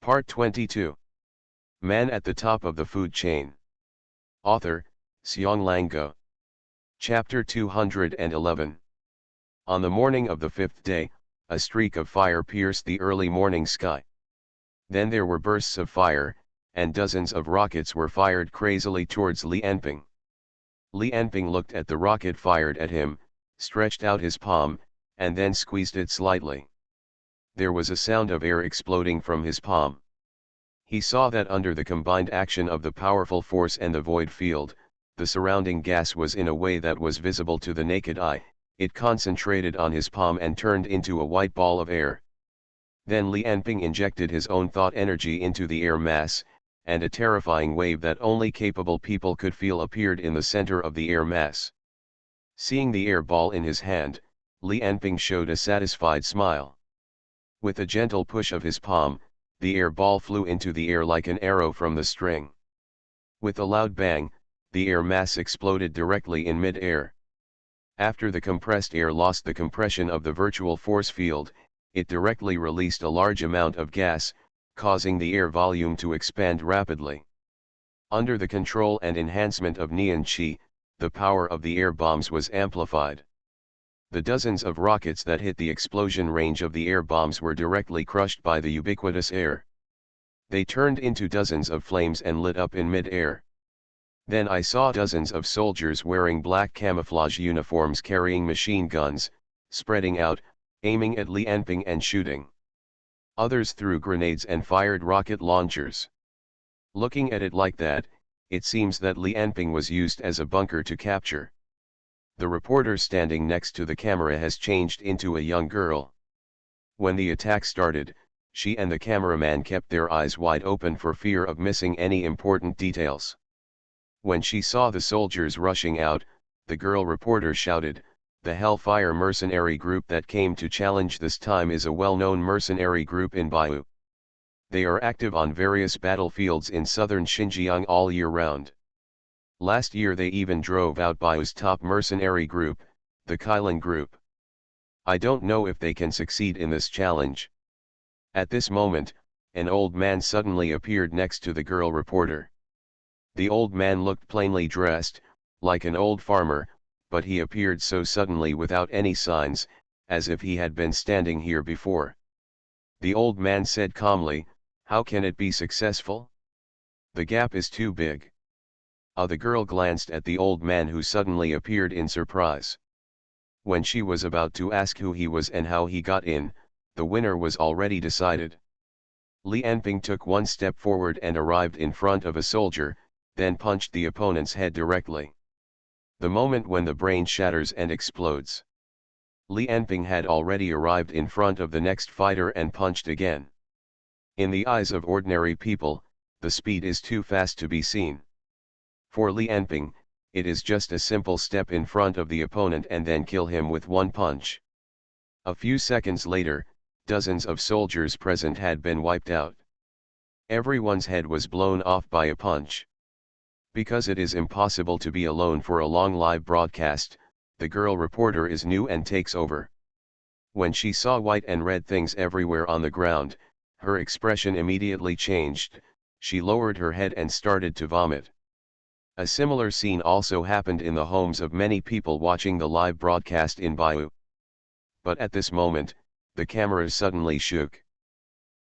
Part 22. Man at the Top of the Food Chain. Author, Seong-Lang Go. Chapter 211. On the morning of the fifth day, a streak of fire pierced the early morning sky. Then there were bursts of fire, and dozens of rockets were fired crazily towards Li Enping. Li Enping looked at the rocket fired at him, stretched out his palm, and then squeezed it slightly. There was a sound of air exploding from his palm. He saw that under the combined action of the powerful force and the void field, the surrounding gas was in a way that was visible to the naked eye. It concentrated on his palm and turned into a white ball of air. Then Li Enping injected his own thought energy into the air mass, and a terrifying wave that only capable people could feel appeared in the center of the air mass. Seeing the air ball in his hand, Li Enping showed a satisfied smile. With a gentle push of his palm, the air ball flew into the air like an arrow from the string. With a loud bang, the air mass exploded directly in mid-air. After the compressed air lost the compression of the virtual force field, it directly released a large amount of gas, causing the air volume to expand rapidly. Under the control and enhancement of Neon Chi, the power of the air bombs was amplified. The dozens of rockets that hit the explosion range of the air bombs were directly crushed by the ubiquitous air. They turned into dozens of flames and lit up in mid-air. Then I saw dozens of soldiers wearing black camouflage uniforms carrying machine guns, spreading out, aiming at Li Enping and shooting. Others threw grenades and fired rocket launchers. Looking at it like that, it seems that Li Enping was used as a bunker to capture. The reporter standing next to the camera has changed into a young girl. When the attack started, she and the cameraman kept their eyes wide open for fear of missing any important details. When she saw the soldiers rushing out, the girl reporter shouted, "The Hellfire mercenary group that came to challenge this time is a well-known mercenary group in Baiyu. They are active on various battlefields in southern Xinjiang all year round. Last year they even drove out Baiyu's top mercenary group, the Kailan group. I don't know if they can succeed in this challenge." At this moment, an old man suddenly appeared next to the girl reporter. The old man looked plainly dressed, like an old farmer, but he appeared so suddenly without any signs, as if he had been standing here before. The old man said calmly, "How can it be successful? The gap is too big." The girl glanced at the old man who suddenly appeared in surprise. When she was about to ask who he was and how he got in, the winner was already decided. Li Enping took one step forward and arrived in front of a soldier, then punched the opponent's head directly. The moment when the brain shatters and explodes. Li Enping had already arrived in front of the next fighter and punched again. In the eyes of ordinary people, the speed is too fast to be seen. For Li Enping, it is just a simple step in front of the opponent and then kill him with one punch. A few seconds later, dozens of soldiers present had been wiped out. Everyone's head was blown off by a punch. Because it is impossible to be alone for a long live broadcast, the girl reporter is new and takes over. When she saw white and red things everywhere on the ground, her expression immediately changed. She lowered her head and started to vomit. A similar scene also happened in the homes of many people watching the live broadcast in Baiyu. But at this moment, the cameras suddenly shook.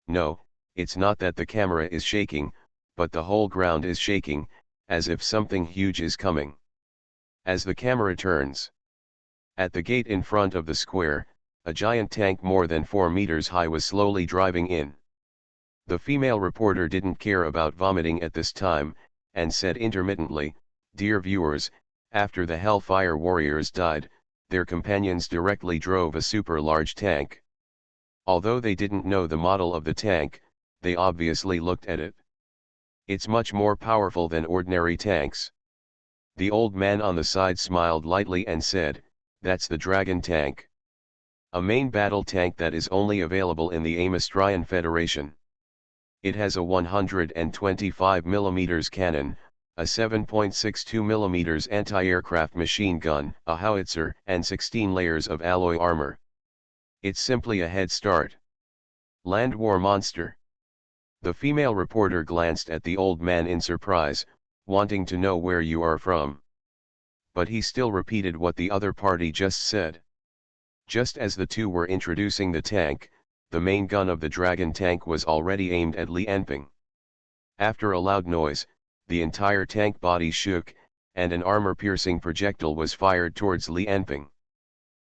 No, it's not that the camera is shaking, but the whole ground is shaking, as if something huge is coming. As the camera turns. At the gate in front of the square, a giant tank more than 4 meters high was slowly driving in. The female reporter didn't care about vomiting at this time, and said intermittently, "Dear viewers, after the Hellfire warriors died, their companions directly drove a super large tank. Although they didn't know the model of the tank, they obviously looked at it. It's much more powerful than ordinary tanks." The old man on the side smiled lightly and said, "That's the Dragon tank. A main battle tank that is only available in the Amastrian Federation. It has a 125 mm cannon, a 7.62 mm anti-aircraft machine gun, a howitzer, and 16 layers of alloy armor. It's simply a head start. Land war monster. The female reporter glanced at the old man in surprise, wanting to know where you are from. But he still repeated what the other party just said. Just as the two were introducing the tank, the main gun of the dragon tank was already aimed at Li Enping. After a loud noise, the entire tank body shook, and an armor-piercing projectile was fired towards Li Enping.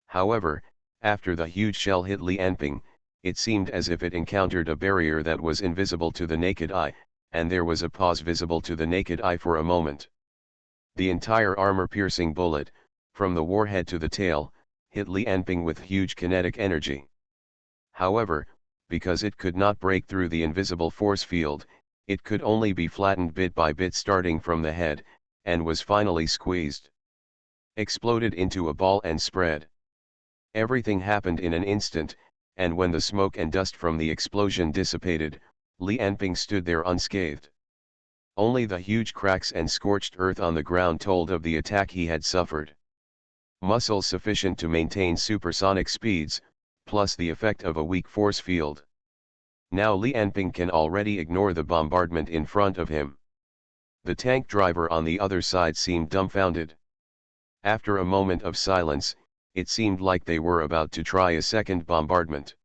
However, after the huge shell hit Li Enping, it seemed as if it encountered a barrier that was invisible to the naked eye, and there was a pause visible to the naked eye for a moment. The entire armor-piercing bullet, from the warhead to the tail, hit Li Enping with huge kinetic energy. However, because it could not break through the invisible force field, it could only be flattened bit by bit starting from the head, and was finally squeezed. Exploded into a ball and spread. Everything happened in an instant, and when the smoke and dust from the explosion dissipated, Li Enping stood there unscathed. Only the huge cracks and scorched earth on the ground told of the attack he had suffered. Muscles sufficient to maintain supersonic speeds, plus the effect of a weak force field. Now Li Enping can already ignore the bombardment in front of him. The tank driver on the other side seemed dumbfounded. After a moment of silence, it seemed like they were about to try a second bombardment.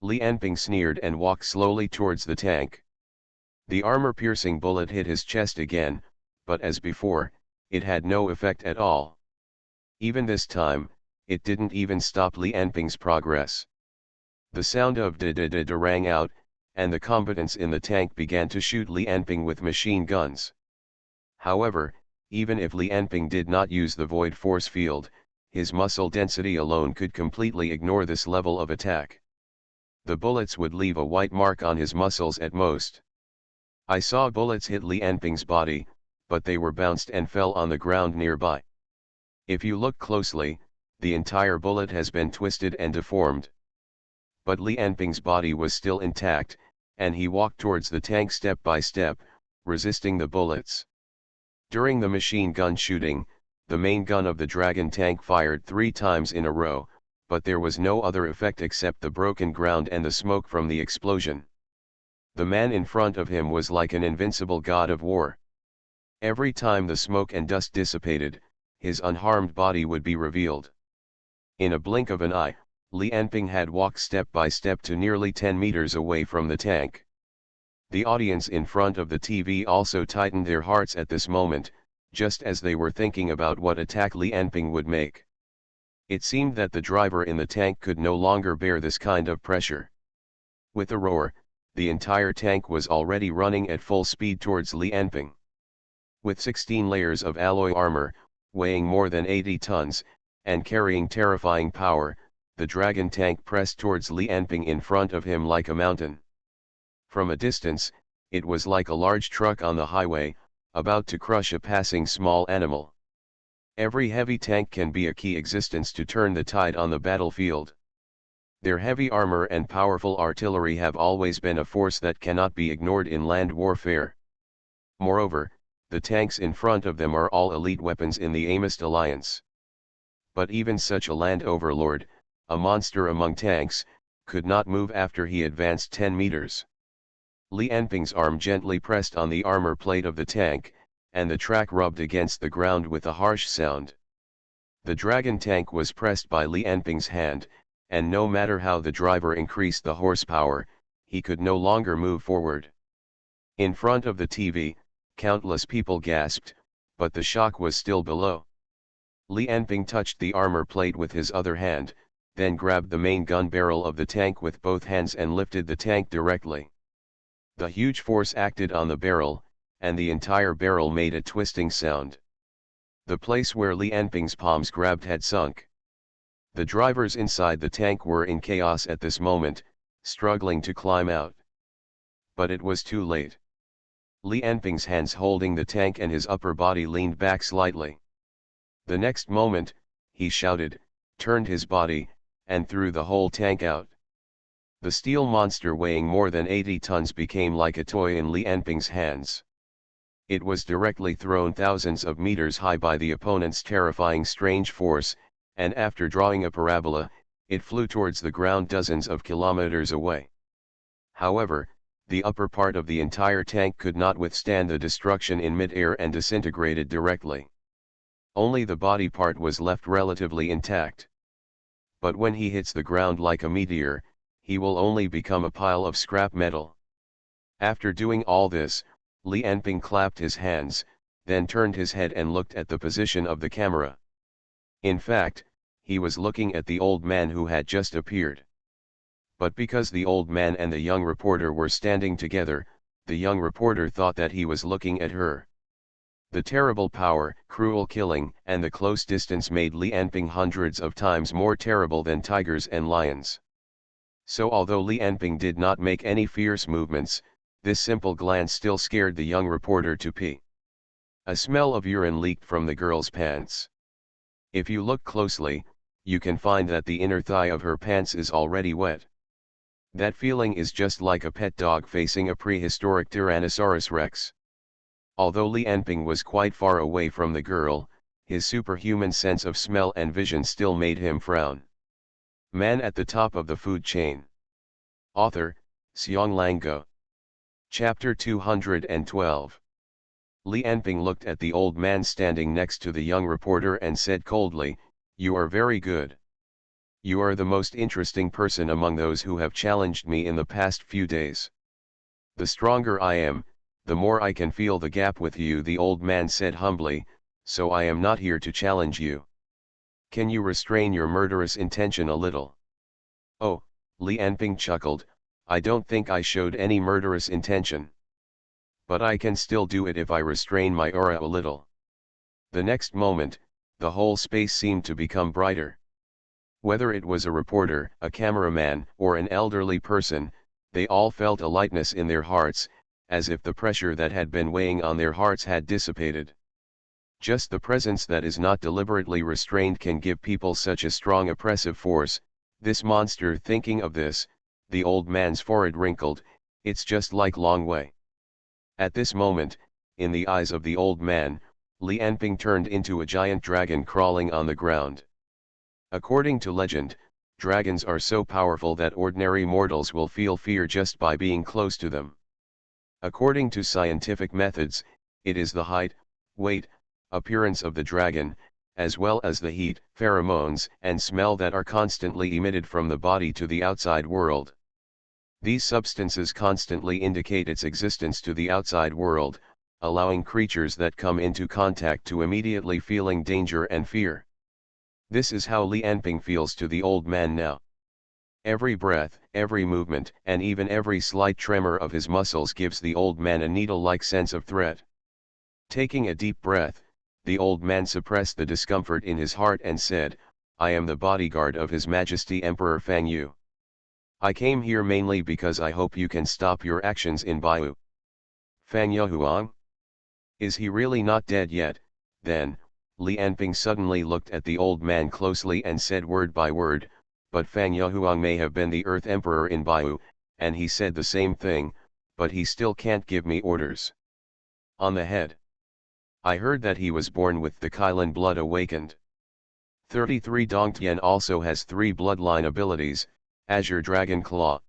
Li Enping sneered and walked slowly towards the tank. The armor-piercing bullet hit his chest again, but as before, it had no effect at all. Even this time, it didn't even stop Li Enping's progress. The sound of da-da-da-da rang out, and the combatants in the tank began to shoot Li Enping with machine guns. However, even if Li Enping did not use the void force field, his muscle density alone could completely ignore this level of attack. The bullets would leave a white mark on his muscles at most. I saw bullets hit Li Enping's body, but they were bounced and fell on the ground nearby. If you look closely, the entire bullet has been twisted and deformed. But Li Enping's body was still intact, and he walked towards the tank step by step, resisting the bullets. During the machine gun shooting, the main gun of the dragon tank fired 3 times in a row, but there was no other effect except the broken ground and the smoke from the explosion. The man in front of him was like an invincible god of war. Every time the smoke and dust dissipated, his unharmed body would be revealed. In a blink of an eye, Li Enping had walked step by step to nearly 10 meters away from the tank. The audience in front of the TV also tightened their hearts at this moment, just as they were thinking about what attack Li Enping would make. It seemed that the driver in the tank could no longer bear this kind of pressure. With a roar, the entire tank was already running at full speed towards Li Enping. With 16 layers of alloy armor, weighing more than 80 tons, and carrying terrifying power, the dragon tank pressed towards Li Enping in front of him like a mountain. From a distance, it was like a large truck on the highway, about to crush a passing small animal. Every heavy tank can be a key existence to turn the tide on the battlefield. Their heavy armor and powerful artillery have always been a force that cannot be ignored in land warfare. Moreover, the tanks in front of them are all elite weapons in the Amist alliance. But even such a land overlord, a monster among tanks, could not move after he advanced 10 meters. Li Enping's arm gently pressed on the armor plate of the tank, and the track rubbed against the ground with a harsh sound. The dragon tank was pressed by Li Enping's hand, and no matter how the driver increased the horsepower, he could no longer move forward. In front of the TV, countless people gasped, but the shock was still below. Li Enping touched the armor plate with his other hand, then grabbed the main gun barrel of the tank with both hands and lifted the tank directly. The huge force acted on the barrel, and the entire barrel made a twisting sound. The place where Li Enping's palms grabbed had sunk. The drivers inside the tank were in chaos at this moment, struggling to climb out. But it was too late. Li Enping's hands holding the tank and his upper body leaned back slightly. The next moment, he shouted, turned his body, and threw the whole tank out. The steel monster weighing more than 80 tons became like a toy in Li Enping's hands. It was directly thrown thousands of meters high by the opponent's terrifying strange force, and after drawing a parabola, it flew towards the ground dozens of kilometers away. However, the upper part of the entire tank could not withstand the destruction in mid-air and disintegrated directly. Only the body part was left relatively intact. But when he hits the ground like a meteor, he will only become a pile of scrap metal. After doing all this, Li Anping clapped his hands, then turned his head and looked at the position of the camera. In fact, he was looking at the old man who had just appeared. But because the old man and the young reporter were standing together, the young reporter thought that he was looking at her. The terrible power, cruel killing, and the close distance made Li Anping hundreds of times more terrible than tigers and lions. So although Li Anping did not make any fierce movements, this simple glance still scared the young reporter to pee. A smell of urine leaked from the girl's pants. If you look closely, you can find that the inner thigh of her pants is already wet. That feeling is just like a pet dog facing a prehistoric Tyrannosaurus Rex. Although Li Anping was quite far away from the girl, his superhuman sense of smell and vision still made him frown. Man at the top of the food chain. Author, Xiong Lango. Chapter 212. Li Anping looked at the old man standing next to the young reporter and said coldly, "You are very good. You are the most interesting person among those who have challenged me in the past few days. The stronger I am, the more I can feel the gap with you," the old man said humbly, "so I am not here to challenge you. Can you restrain your murderous intention a little?" "Oh," Li Anping chuckled, "I don't think I showed any murderous intention. But I can still do it if I restrain my aura a little." The next moment, the whole space seemed to become brighter. Whether it was a reporter, a cameraman, or an elderly person, they all felt a lightness in their hearts, as if the pressure that had been weighing on their hearts had dissipated. Just the presence that is not deliberately restrained can give people such a strong oppressive force. This monster. Thinking of this, the old man's forehead wrinkled. It's just like Long Wei. At this moment, in the eyes of the old man, Li Anping turned into a giant dragon crawling on the ground. According to legend, dragons are so powerful that ordinary mortals will feel fear just by being close to them. According to scientific methods, it is the height, weight, appearance of the dragon, as well as the heat, pheromones, and smell that are constantly emitted from the body to the outside world. These substances constantly indicate its existence to the outside world, allowing creatures that come into contact to immediately feeling danger and fear. This is how Li Anping feels to the old man now. Every breath, every movement, and even every slight tremor of his muscles gives the old man a needle-like sense of threat. Taking a deep breath, the old man suppressed the discomfort in his heart and said, "I am the bodyguard of His Majesty Emperor Fang Yu. I came here mainly because I hope you can stop your actions in Baiyu." "Fang Yu Huang? Is he really not dead yet, then?" Li Anping suddenly looked at the old man closely and said word by word, "But Fang Yu Huang may have been the Earth Emperor in Baiyu, and he said the same thing, but he still can't give me orders. On the head. I heard that he was born with the Kailan blood awakened. 33 Dongtian also has 3 bloodline abilities, Azure Dragon Claw.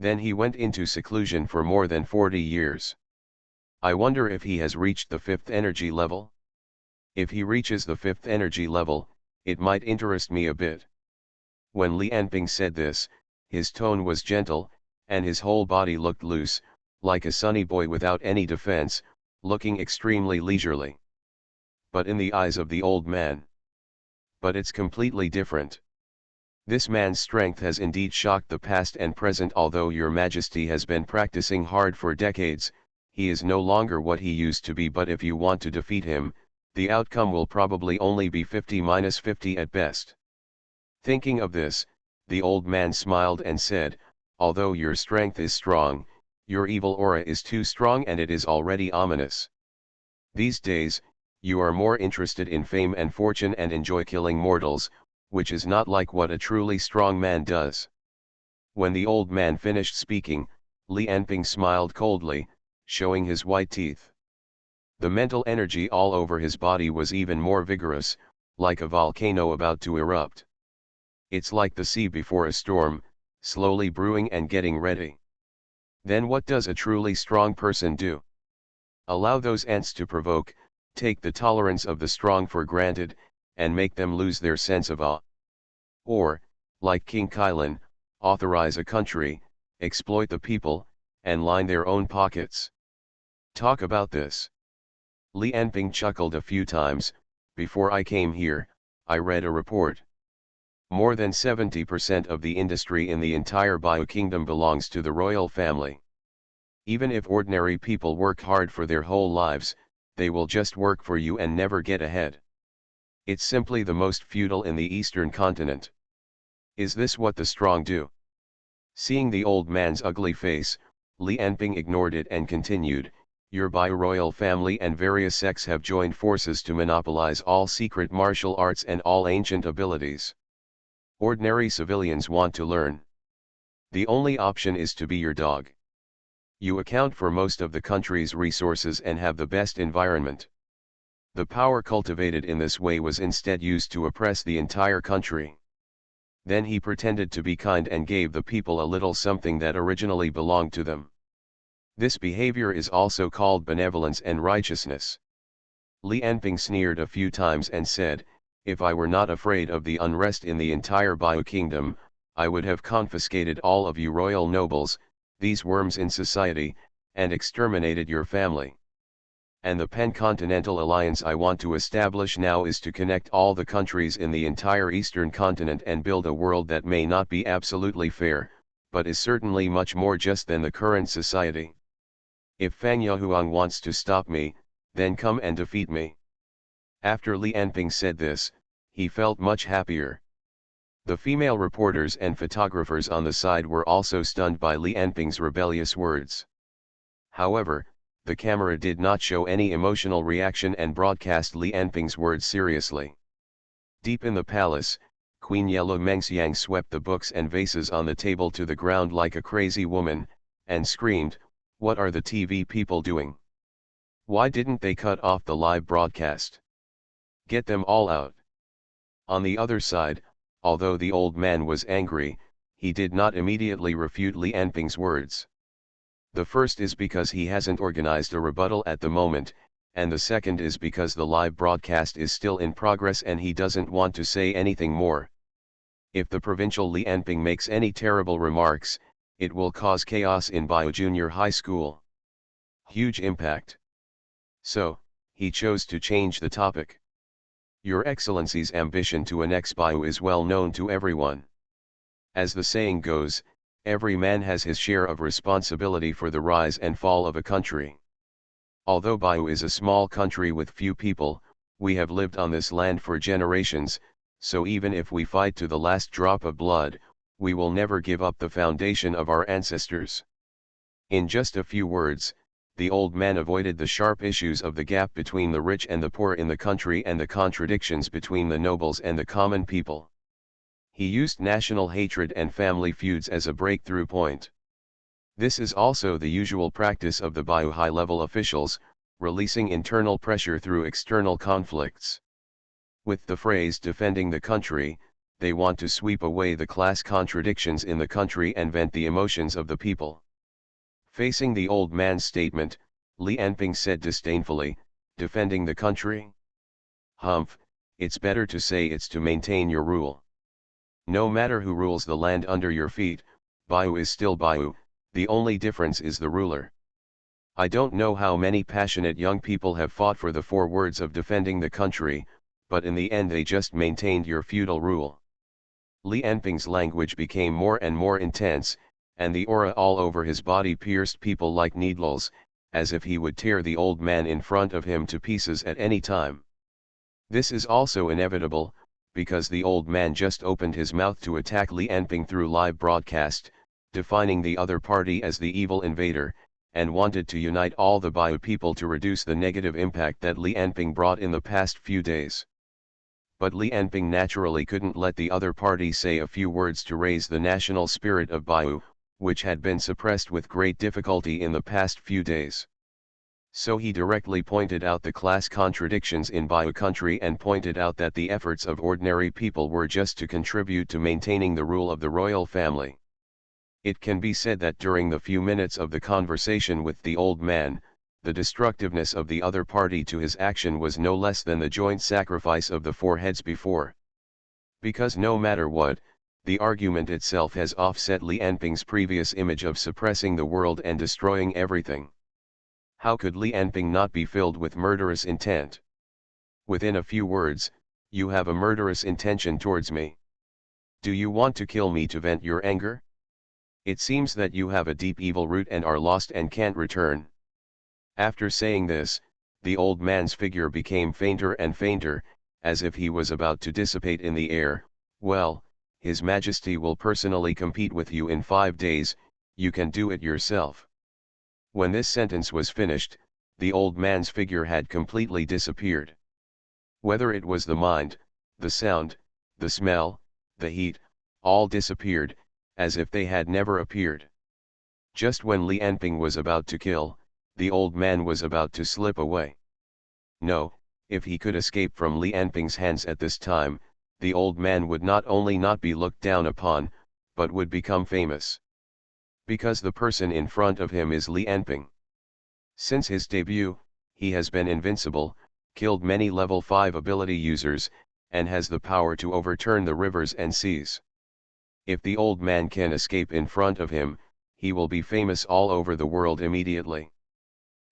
Then he went into seclusion for more than 40 years. I wonder if he has reached the 5th energy level? If he reaches the 5th energy level, it might interest me a bit." When Li Anping said this, his tone was gentle, and his whole body looked loose, like a sunny boy without any defense, looking extremely leisurely. But in the eyes of the old man. But it's completely different. This man's strength has indeed shocked the past and present. Although your majesty has been practicing hard for decades, he is no longer what he used to be. But if you want to defeat him, the outcome will probably only be 50-50 at best. Thinking of this, the old man smiled and said, "Although your strength is strong, your evil aura is too strong and it is already ominous. These days, you are more interested in fame and fortune and enjoy killing mortals, which is not like what a truly strong man does." When the old man finished speaking, Li Anping smiled coldly, showing his white teeth. The mental energy all over his body was even more vigorous, like a volcano about to erupt. It's like the sea before a storm, slowly brewing and getting ready. Then what does a truly strong person do? Allow those ants to provoke, take the tolerance of the strong for granted, and make them lose their sense of awe. Or, like King Kylan, authorize a country, exploit the people, and line their own pockets. Talk about this. Li Anping chuckled a few times. Before I came here, I read a report. More than 70% of the industry in the entire Bio Kingdom belongs to the royal family. Even if ordinary people work hard for their whole lives, they will just work for you and never get ahead. It's simply the most feudal in the eastern continent. Is this what the strong do? Seeing the old man's ugly face, Li Anping ignored it and continued, your bio-royal family and various sects have joined forces to monopolize all secret martial arts and all ancient abilities. Ordinary civilians want to learn. The only option is to be your dog. You account for most of the country's resources and have the best environment. The power cultivated in this way was instead used to oppress the entire country. Then he pretended to be kind and gave the people a little something that originally belonged to them. This behavior is also called benevolence and righteousness. Li Anping sneered a few times and said, if I were not afraid of the unrest in the entire Bio Kingdom, I would have confiscated all of you royal nobles, these worms in society, and exterminated your family. And the pan-continental alliance I want to establish now is to connect all the countries in the entire eastern continent and build a world that may not be absolutely fair, but is certainly much more just than the current society. If Fang Yahuang wants to stop me, then come and defeat me. After Li Anping said this, he felt much happier. The female reporters and photographers on the side were also stunned by Li Anping's rebellious words. However, the camera did not show any emotional reaction and broadcast Li Anping's words seriously. Deep in the palace, Queen Yellow Mengxiang swept the books and vases on the table to the ground like a crazy woman, and screamed, what are the TV people doing? Why didn't they cut off the live broadcast? Get them all out. On the other side, although the old man was angry, he did not immediately refute Li Anping's words. The first is because he hasn't organized a rebuttal at the moment, and the second is because the live broadcast is still in progress and he doesn't want to say anything more. If the provincial Li Anping makes any terrible remarks, it will cause chaos in Bio Junior High School. Huge impact. So, he chose to change the topic. Your Excellency's ambition to annex Bio is well known to everyone. As the saying goes, every man has his share of responsibility for the rise and fall of a country. Although Bio is a small country with few people, we have lived on this land for generations, so even if we fight to the last drop of blood, we will never give up the foundation of our ancestors. In just a few words, the old man avoided the sharp issues of the gap between the rich and the poor in the country and the contradictions between the nobles and the common people. He used national hatred and family feuds as a breakthrough point. This is also the usual practice of the Bio high-level officials, releasing internal pressure through external conflicts. With the phrase defending the country, they want to sweep away the class contradictions in the country and vent the emotions of the people. Facing the old man's statement, Li Anping said disdainfully, defending the country? Humph, it's better to say it's to maintain your rule. No matter who rules the land under your feet, Bio is still Bio, the only difference is the ruler. I don't know how many passionate young people have fought for the 4 words of defending the country, but in the end they just maintained your feudal rule. Li Anping's language became more and more intense, and the aura all over his body pierced people like needles, as if he would tear the old man in front of him to pieces at any time. This is also inevitable, because the old man just opened his mouth to attack Li Anping through live broadcast, defining the other party as the evil invader, and wanted to unite all the Bio people to reduce the negative impact that Li Anping brought in the past few days. But Li Anping naturally couldn't let the other party say a few words to raise the national spirit of Bio, which had been suppressed with great difficulty in the past few days. So he directly pointed out the class contradictions in Bio country and pointed out that the efforts of ordinary people were just to contribute to maintaining the rule of the royal family. It can be said that during the few minutes of the conversation with the old man, the destructiveness of the other party to his action was no less than the joint sacrifice of the four heads before. Because no matter what, the argument itself has offset Li Anping's previous image of suppressing the world and destroying everything. How could Li Anping not be filled with murderous intent? Within a few words, you have a murderous intention towards me. Do you want to kill me to vent your anger? It seems that you have a deep evil root and are lost and can't return. After saying this, the old man's figure became fainter and fainter, as if he was about to dissipate in the air. Well, His Majesty will personally compete with you in 5 days, you can do it yourself. When this sentence was finished, the old man's figure had completely disappeared. Whether it was the mind, the sound, the smell, the heat, all disappeared, as if they had never appeared. Just when Li Anping was about to kill, the old man was about to slip away. No, if he could escape from Li Anping's hands at this time, the old man would not only not be looked down upon, but would become famous. Because the person in front of him is Li Anping. Since his debut, he has been invincible, killed many level 5 ability users, and has the power to overturn the rivers and seas. If the old man can escape in front of him, he will be famous all over the world immediately.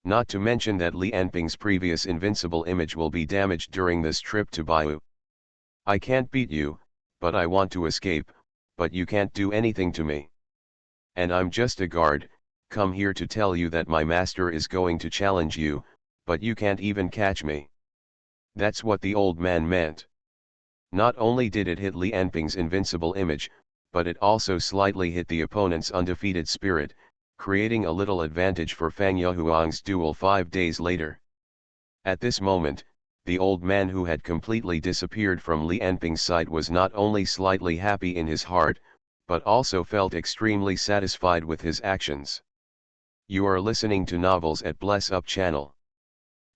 Not to mention that Li Anping's previous invincible image will be damaged during this trip to Baiyu. I can't beat you, but I want to escape, but you can't do anything to me. And I'm just a guard, come here to tell you that my master is going to challenge you, but you can't even catch me. That's what the old man meant. Not only did it hit Li Anping's invincible image, but it also slightly hit the opponent's undefeated spirit, creating a little advantage for Fang Yuhuang's duel 5 days later. At this moment, the old man who had completely disappeared from Li Anping's sight was not only slightly happy in his heart, but also felt extremely satisfied with his actions. You are listening to Novels at Bless Up channel.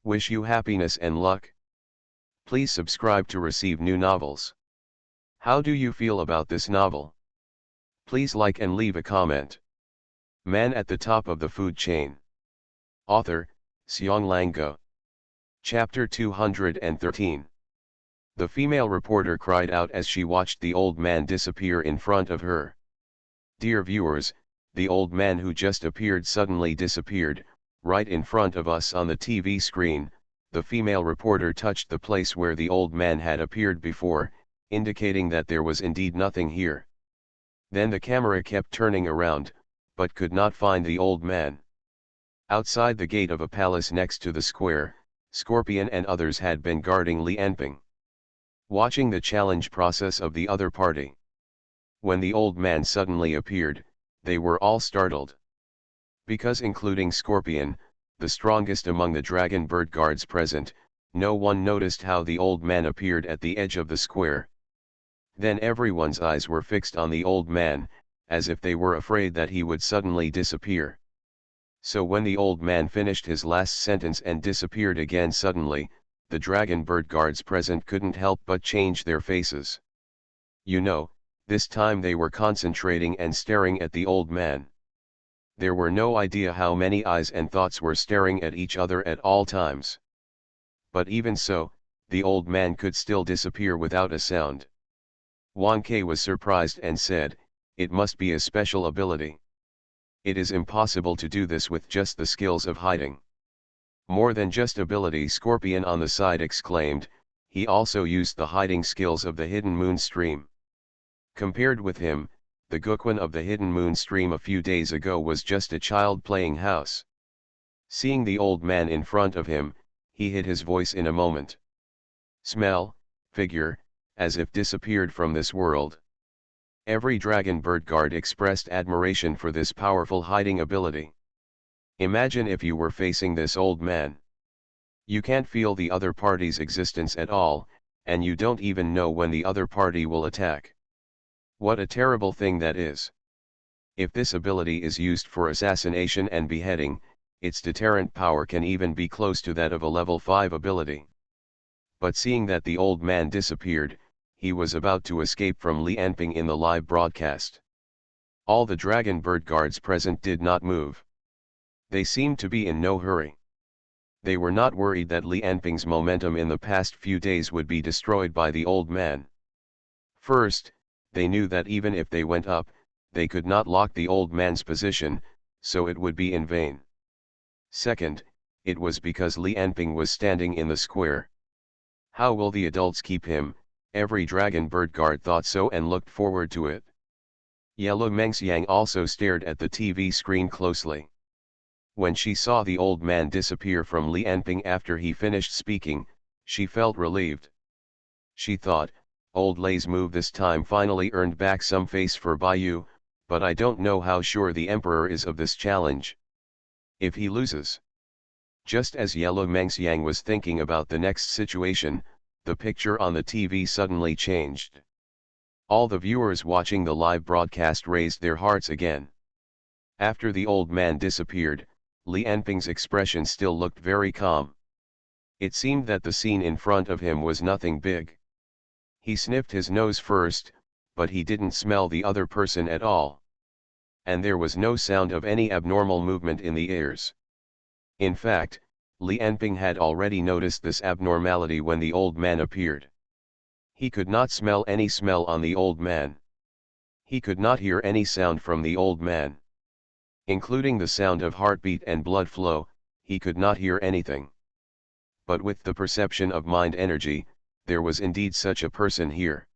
Wish you happiness and luck. Please subscribe to receive new novels. How do you feel about this novel? Please like and leave a comment. Man at the top of the food chain. Author, Xiong Go. Chapter 213. The female reporter cried out as she watched the old man disappear in front of her. Dear viewers, the old man who just appeared suddenly disappeared, right in front of us on the TV screen. The female reporter touched the place where the old man had appeared before, indicating that there was indeed nothing here. Then the camera kept turning around, but could not find the old man. Outside the gate of a palace next to the square, Scorpion and others had been guarding Li Anping, watching the challenge process of the other party. When the old man suddenly appeared, they were all startled. Because including Scorpion, the strongest among the dragon bird guards present, no one noticed how the old man appeared at the edge of the square. Then everyone's eyes were fixed on the old man, as if they were afraid that he would suddenly disappear. So when the old man finished his last sentence and disappeared again suddenly, the dragon bird guards present couldn't help but change their faces. You know, this time they were concentrating and staring at the old man. There were no idea how many eyes and thoughts were staring at each other at all times. But even so, the old man could still disappear without a sound. Wang Ke was surprised and said, "It must be a special ability. It is impossible to do this with just the skills of hiding." More than just ability, Scorpion on the side exclaimed, he also used the hiding skills of the Hidden Moon Stream. Compared with him, the Gukwan of the Hidden Moon Stream a few days ago was just a child playing house. Seeing the old man in front of him, he hid his voice in a moment. Smell, figure, as if disappeared from this world. Every dragon bird guard expressed admiration for this powerful hiding ability. Imagine if you were facing this old man. You can't feel the other party's existence at all, and you don't even know when the other party will attack. What a terrible thing that is. If this ability is used for assassination and beheading, its deterrent power can even be close to that of a level 5 ability. But seeing that the old man disappeared, he was about to escape from Li Anping in the live broadcast. All the dragon bird guards present did not move. They seemed to be in no hurry. They were not worried that Li Anping's momentum in the past few days would be destroyed by the old man. First, they knew that even if they went up, they could not lock the old man's position, so it would be in vain. Second, it was because Li Anping was standing in the square. How will the adults keep him? Every dragon bird guard thought so and looked forward to it. Yellow Mengxiang also stared at the TV screen closely. When she saw the old man disappear from Li Anping after he finished speaking, she felt relieved. She thought, old Lei's move this time finally earned back some face for Baiyu, but I don't know how sure the emperor is of this challenge. If he loses. Just as Yellow Mengxiang was thinking about the next situation, the picture on the TV suddenly changed. All the viewers watching the live broadcast raised their hearts again. After the old man disappeared, Li Anping's expression still looked very calm. It seemed that the scene in front of him was nothing big. He sniffed his nose first, but he didn't smell the other person at all. And there was no sound of any abnormal movement in the ears. In fact, Li Anping had already noticed this abnormality when the old man appeared. He could not smell any smell on the old man. He could not hear any sound from the old man. Including the sound of heartbeat and blood flow, he could not hear anything. But with the perception of mind energy, there was indeed such a person here.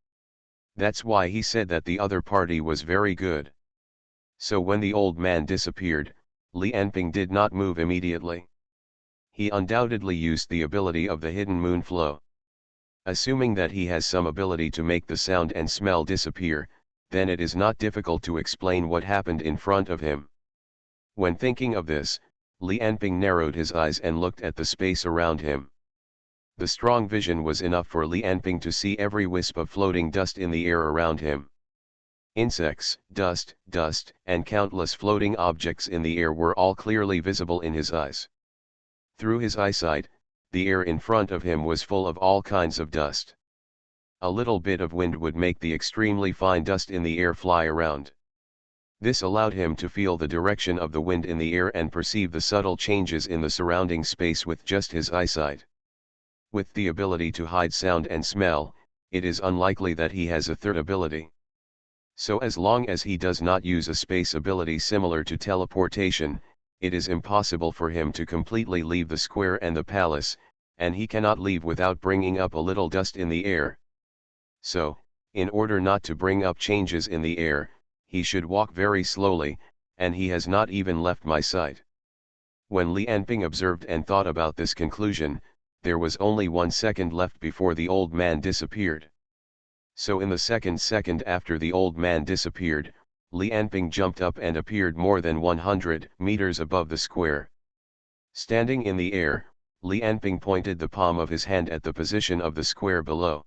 That's why he said that the other party was very good. So when the old man disappeared, Li Anping did not move immediately. He undoubtedly used the ability of the hidden moon flow. Assuming that he has some ability to make the sound and smell disappear, then it is not difficult to explain what happened in front of him. When thinking of this, Li Anping narrowed his eyes and looked at the space around him. The strong vision was enough for Li Anping to see every wisp of floating dust in the air around him. Insects, dust, and countless floating objects in the air were all clearly visible in his eyes. Through his eyesight, the air in front of him was full of all kinds of dust. A little bit of wind would make the extremely fine dust in the air fly around. This allowed him to feel the direction of the wind in the air and perceive the subtle changes in the surrounding space with just his eyesight. With the ability to hide sound and smell, it is unlikely that he has a third ability. So as long as he does not use a space ability similar to teleportation, it is impossible for him to completely leave the square and the palace, and he cannot leave without bringing up a little dust in the air. So, in order not to bring up changes in the air, he should walk very slowly, and he has not even left my sight. When Li Anping observed and thought about this conclusion, there was only 1 second left before the old man disappeared. So in the second after the old man disappeared, Li Anping jumped up and appeared more than 100 meters above the square. Standing in the air, Li Anping pointed the palm of his hand at the position of the square below.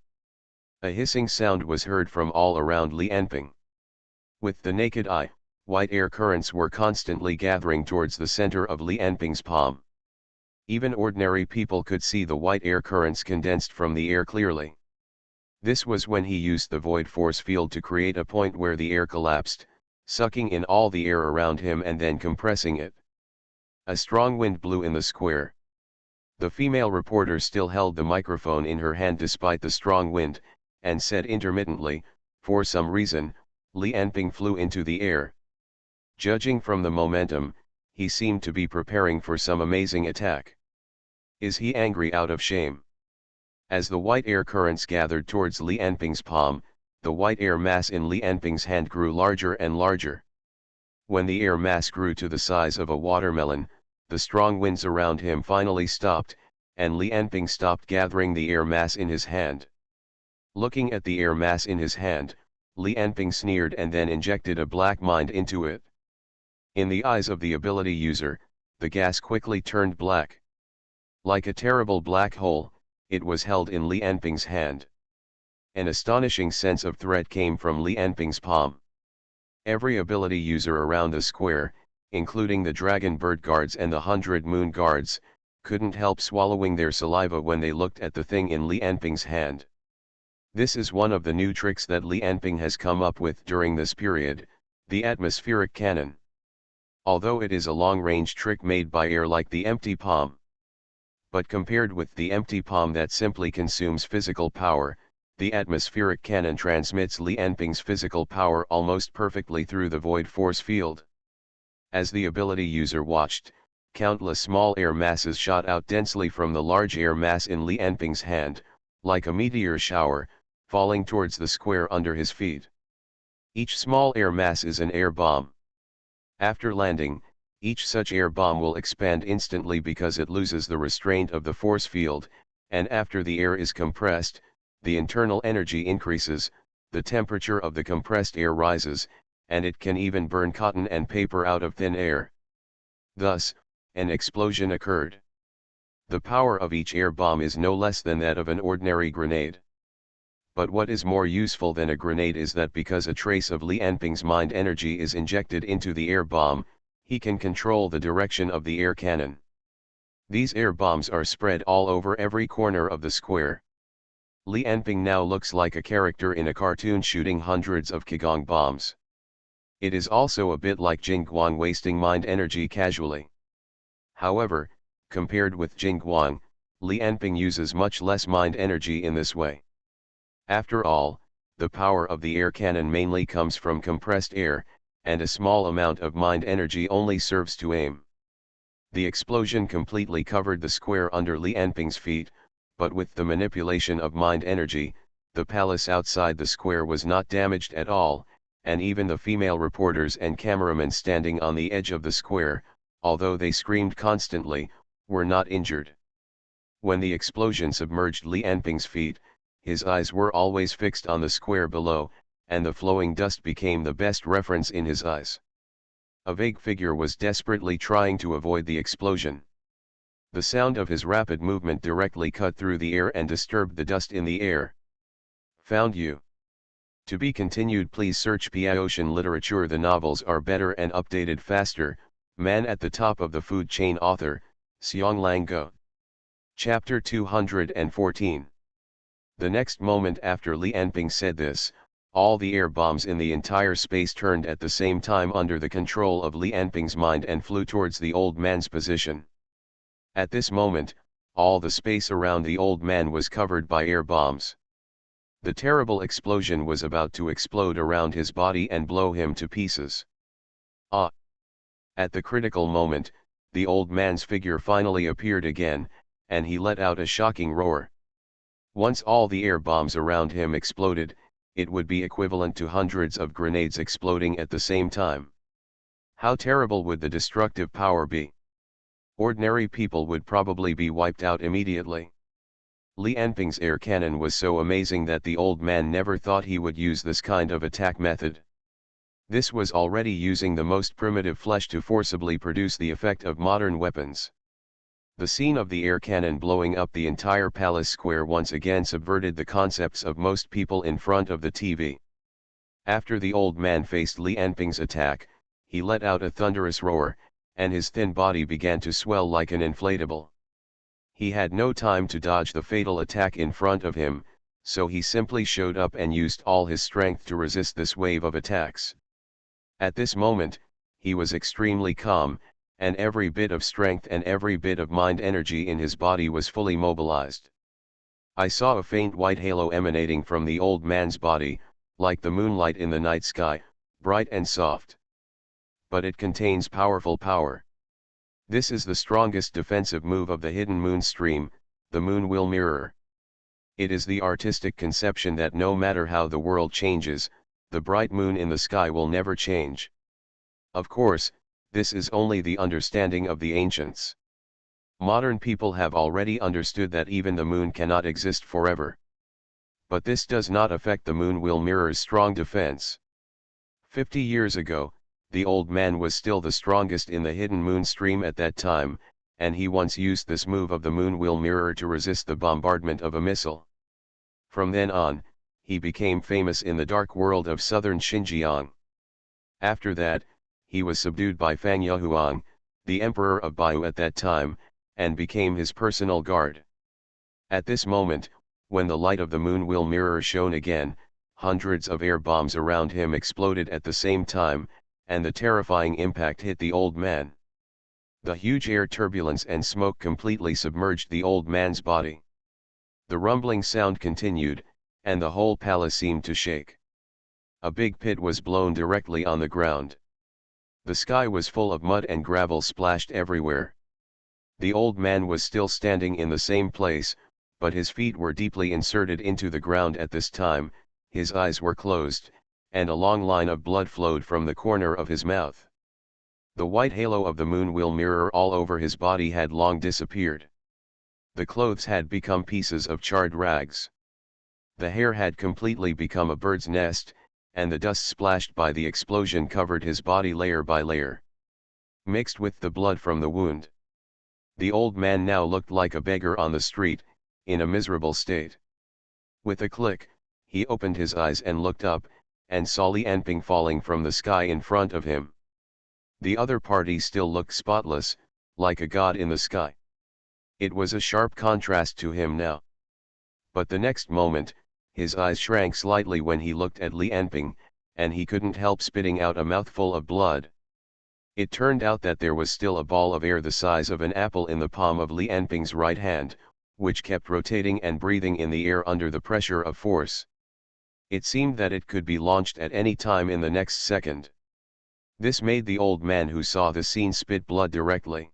A hissing sound was heard from all around Li Anping. With the naked eye, white air currents were constantly gathering towards the center of Li Anping's palm. Even ordinary people could see the white air currents condensed from the air clearly. This was when he used the void force field to create a point where the air collapsed, sucking in all the air around him and then compressing it. A strong wind blew in the square. The female reporter still held the microphone in her hand despite the strong wind, and said intermittently, "For some reason, Li Anping flew into the air. Judging from the momentum, he seemed to be preparing for some amazing attack. Is he angry out of shame?" As the white air currents gathered towards Li Anping's palm, the white air mass in Li Anping's hand grew larger and larger. When the air mass grew to the size of a watermelon, the strong winds around him finally stopped, and Li Anping stopped gathering the air mass in his hand. Looking at the air mass in his hand, Li Anping sneered and then injected a black mind into it. In the eyes of the ability user, the gas quickly turned black. Like a terrible black hole, it was held in Li Anping's hand. An astonishing sense of threat came from Li Anping's palm. Every ability user around the square, including the Dragon Bird Guards and the 100 Moon Guards, couldn't help swallowing their saliva when they looked at the thing in Li Anping's hand. This is one of the new tricks that Li Anping has come up with during this period, The atmospheric cannon. Although it is a long-range trick made by air like the empty palm. But compared with the empty palm that simply consumes physical power, the atmospheric cannon transmits Li Enping's physical power almost perfectly through the void force field. As the ability user watched, countless small air masses shot out densely from the large air mass in Li Enping's hand, like a meteor shower, falling towards the square under his feet. Each small air mass is an air bomb. After landing, each such air bomb will expand instantly because it loses the restraint of the force field, and after the air is compressed, the internal energy increases, the temperature of the compressed air rises, and it can even burn cotton and paper out of thin air. Thus, an explosion occurred. The power of each air bomb is no less than that of an ordinary grenade. But what is more useful than a grenade is that because a trace of Li Enping's mind energy is injected into the air bomb, he can control the direction of the air cannon. These air bombs are spread all over every corner of the square. Li Enping now looks like a character in a cartoon shooting hundreds of Qigong bombs. It is also a bit like Jing Guang wasting mind energy casually. However, compared with Jing Guang, Li Enping uses much less mind energy in this way. After all, the power of the air cannon mainly comes from compressed air, and a small amount of mind energy only serves to aim. The explosion completely covered the square under Li Enping's feet, but with the manipulation of mind energy, the palace outside the square was not damaged at all, and even the female reporters and cameramen standing on the edge of the square, although they screamed constantly, were not injured. When the explosion submerged Li Enping's feet, his eyes were always fixed on the square below, and the flowing dust became the best reference in his eyes. A vague figure was desperately trying to avoid the explosion. The sound of his rapid movement directly cut through the air and disturbed the dust in the air. Found you. To be continued. Please search Ocean Literature. The novels are better and updated faster. Man at the Top of the Food Chain. Author, Xianglang Go. Chapter 214. The next moment after Li Enping said this, all the air bombs in the entire space turned at the same time under the control of Li Enping's mind and flew towards the old man's position. At this moment, all the space around the old man was covered by air bombs. The terrible explosion was about to explode around his body and blow him to pieces. Ah! At the critical moment, the old man's figure finally appeared again, and he let out a shocking roar. Once all the air bombs around him exploded, it would be equivalent to hundreds of grenades exploding at the same time. How terrible would the destructive power be? Ordinary people would probably be wiped out immediately. Li Enping's air cannon was so amazing that the old man never thought he would use this kind of attack method. This was already using the most primitive flesh to forcibly produce the effect of modern weapons. The scene of the air cannon blowing up the entire palace square once again subverted the concepts of most people in front of the TV. After the old man faced Li Enping's attack, he let out a thunderous roar, and his thin body began to swell like an inflatable. He had no time to dodge the fatal attack in front of him, so he simply showed up and used all his strength to resist this wave of attacks. At this moment, he was extremely calm, and every bit of strength and every bit of mind energy in his body was fully mobilized. I saw a faint white halo emanating from the old man's body, like the moonlight in the night sky, bright and soft. But it contains powerful power. This is the strongest defensive move of the hidden moon stream, the moon will mirror. It is the artistic conception that no matter how the world changes, the bright moon in the sky will never change. Of course, this is only the understanding of the ancients. Modern people have already understood that even the moon cannot exist forever. But this does not affect the moon will mirror's strong defense. 50 years ago, the old man was still the strongest in the hidden moon stream at that time, and he once used this move of the moon will mirror to resist the bombardment of a missile. From then on, he became famous in the dark world of southern Xinjiang. After that, he was subdued by Fang Yahuang, the emperor of Baiyu at that time, and became his personal guard. At this moment, when the light of the moon will mirror shone again, hundreds of air bombs around him exploded at the same time, and the terrifying impact hit the old man. The huge air turbulence and smoke completely submerged the old man's body. The rumbling sound continued, and the whole palace seemed to shake. A big pit was blown directly on the ground. The sky was full of mud and gravel splashed everywhere. The old man was still standing in the same place, but his feet were deeply inserted into the ground at this time, his eyes were closed, and a long line of blood flowed from the corner of his mouth. The white halo of the moon wheel mirror all over his body had long disappeared. The clothes had become pieces of charred rags. The hair had completely become a bird's nest, and the dust splashed by the explosion covered his body layer by layer, mixed with the blood from the wound. The old man now looked like a beggar on the street, in a miserable state. With a click, he opened his eyes and looked up, and saw Li Anping falling from the sky in front of him. The other party still looked spotless, like a god in the sky. It was a sharp contrast to him now. But the next moment, his eyes shrank slightly when he looked at Li Anping, and he couldn't help spitting out a mouthful of blood. It turned out that there was still a ball of air the size of an apple in the palm of Li Anping's right hand, which kept rotating and breathing in the air under the pressure of force. It seemed that it could be launched at any time in the next second. This made the old man who saw the scene spit blood directly.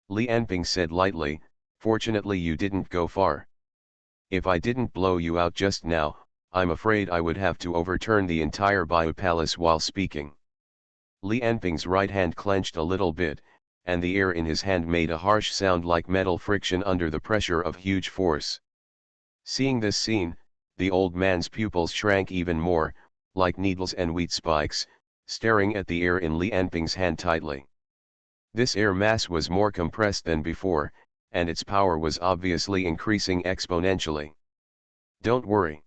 Li Anping said lightly, "Fortunately you didn't go far. If I didn't blow you out just now, I'm afraid I would have to overturn the entire Bio Palace while speaking." Li Anping's right hand clenched a little bit, and the air in his hand made a harsh sound like metal friction under the pressure of huge force. Seeing this scene, the old man's pupils shrank even more, like needles and wheat spikes, staring at the air in Li Anping's hand tightly. This air mass was more compressed than before, and its power was obviously increasing exponentially. "Don't worry.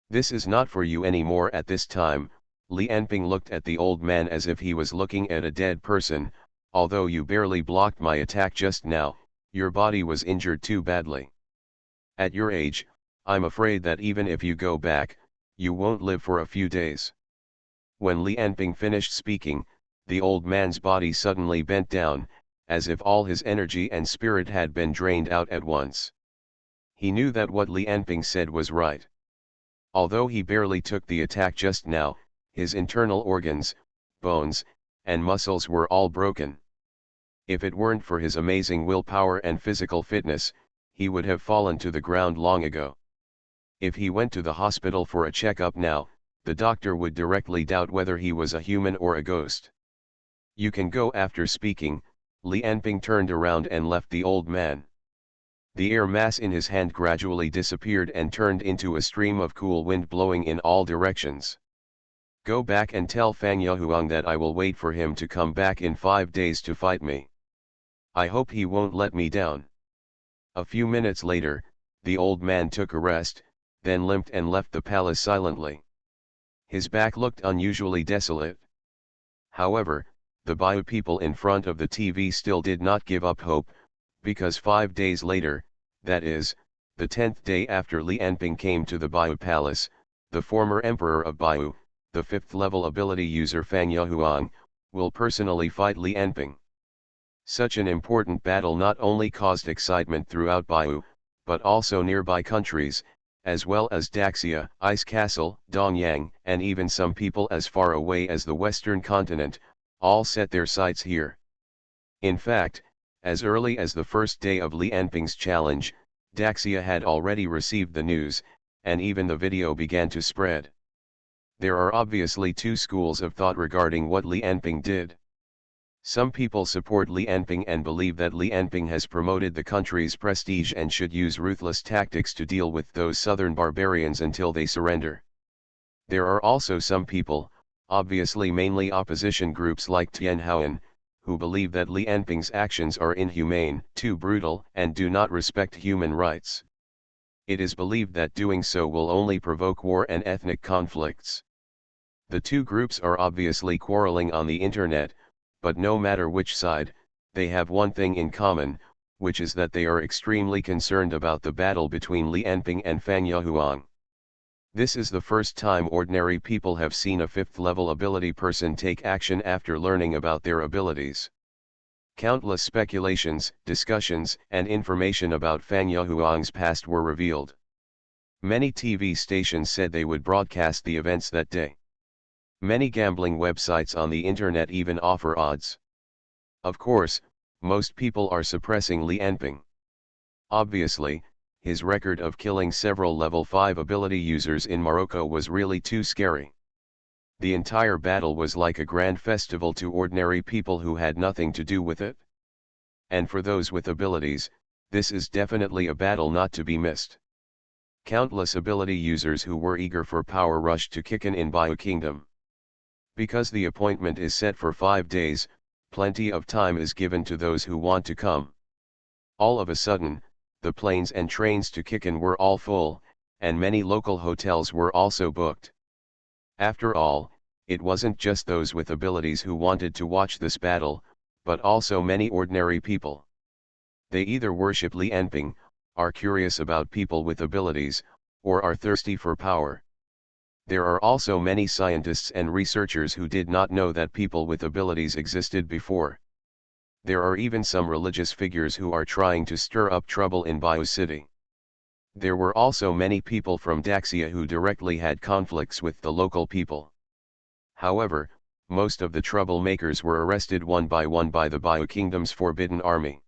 This is not for you anymore at this time." Li Anping looked at the old man as if he was looking at a dead person. "Although you barely blocked my attack just now, your body was injured too badly. At your age, I'm afraid that even if you go back, you won't live for a few days." When Li Anping finished speaking, the old man's body suddenly bent down, as if all his energy and spirit had been drained out at once. He knew that what Li Anping said was right. Although he barely took the attack just now, his internal organs, bones, and muscles were all broken. If it weren't for his amazing willpower and physical fitness, he would have fallen to the ground long ago. If he went to the hospital for a checkup now, the doctor would directly doubt whether he was a human or a ghost. "You can go." After speaking, Li Anping turned around and left the old man. The air mass in his hand gradually disappeared and turned into a stream of cool wind blowing in all directions. "Go back and tell Fang Yahuang that I will wait for him to come back in 5 days to fight me. I hope he won't let me down." A few minutes later, the old man took a rest, then limped and left the palace silently. His back looked unusually desolate. However, the Bio people in front of the TV still did not give up hope, because 5 days later, that is, the 10th day after Li Anping came to the Bio Palace, the former emperor of Bio, the 5th level ability user Fang Yahuang, will personally fight Li Anping. Such an important battle not only caused excitement throughout Bio, but also nearby countries, as well as Daxia, Ice Castle, Dongyang, and even some people as far away as the western continent, all set their sights here. In fact, as early as the first day of Li Anping's challenge, Daxia had already received the news, and even the video began to spread. There are obviously two schools of thought regarding what Li Anping did. Some people support Li Anping and believe that Li Anping has promoted the country's prestige and should use ruthless tactics to deal with those southern barbarians until they surrender. There are also some people, obviously mainly opposition groups like Tianhaoan, who believe that Li Anping's actions are inhumane, too brutal, and do not respect human rights. It is believed that doing so will only provoke war and ethnic conflicts. The two groups are obviously quarreling on the internet, but no matter which side, they have one thing in common, which is that they are extremely concerned about the battle between Li Anping and Fang Yahuang. This is the first time ordinary people have seen a 5th level ability person take action after learning about their abilities. Countless speculations, discussions, and information about Fan Yahuang's past were revealed. Many TV stations said they would broadcast the events that day. Many gambling websites on the internet even offer odds. Of course, most people are suppressing Li Enping. Obviously, his record of killing several level 5 ability users in Morocco was really too scary. The entire battle was like a grand festival to ordinary people who had nothing to do with it. And for those with abilities, this is definitely a battle not to be missed. Countless ability users who were eager for power rushed to Kikan in Bio Kingdom. Because the appointment is set for 5 days, plenty of time is given to those who want to come. All of a sudden, the planes and trains to Kikan were all full, and many local hotels were also booked. After all, it wasn't just those with abilities who wanted to watch this battle, but also many ordinary people. They either worship Li Enping, are curious about people with abilities, or are thirsty for power. There are also many scientists and researchers who did not know that people with abilities existed before. There are even some religious figures who are trying to stir up trouble in Bio City. There were also many people from Daxia who directly had conflicts with the local people. However, most of the troublemakers were arrested one by the Bio Kingdom's Forbidden Army.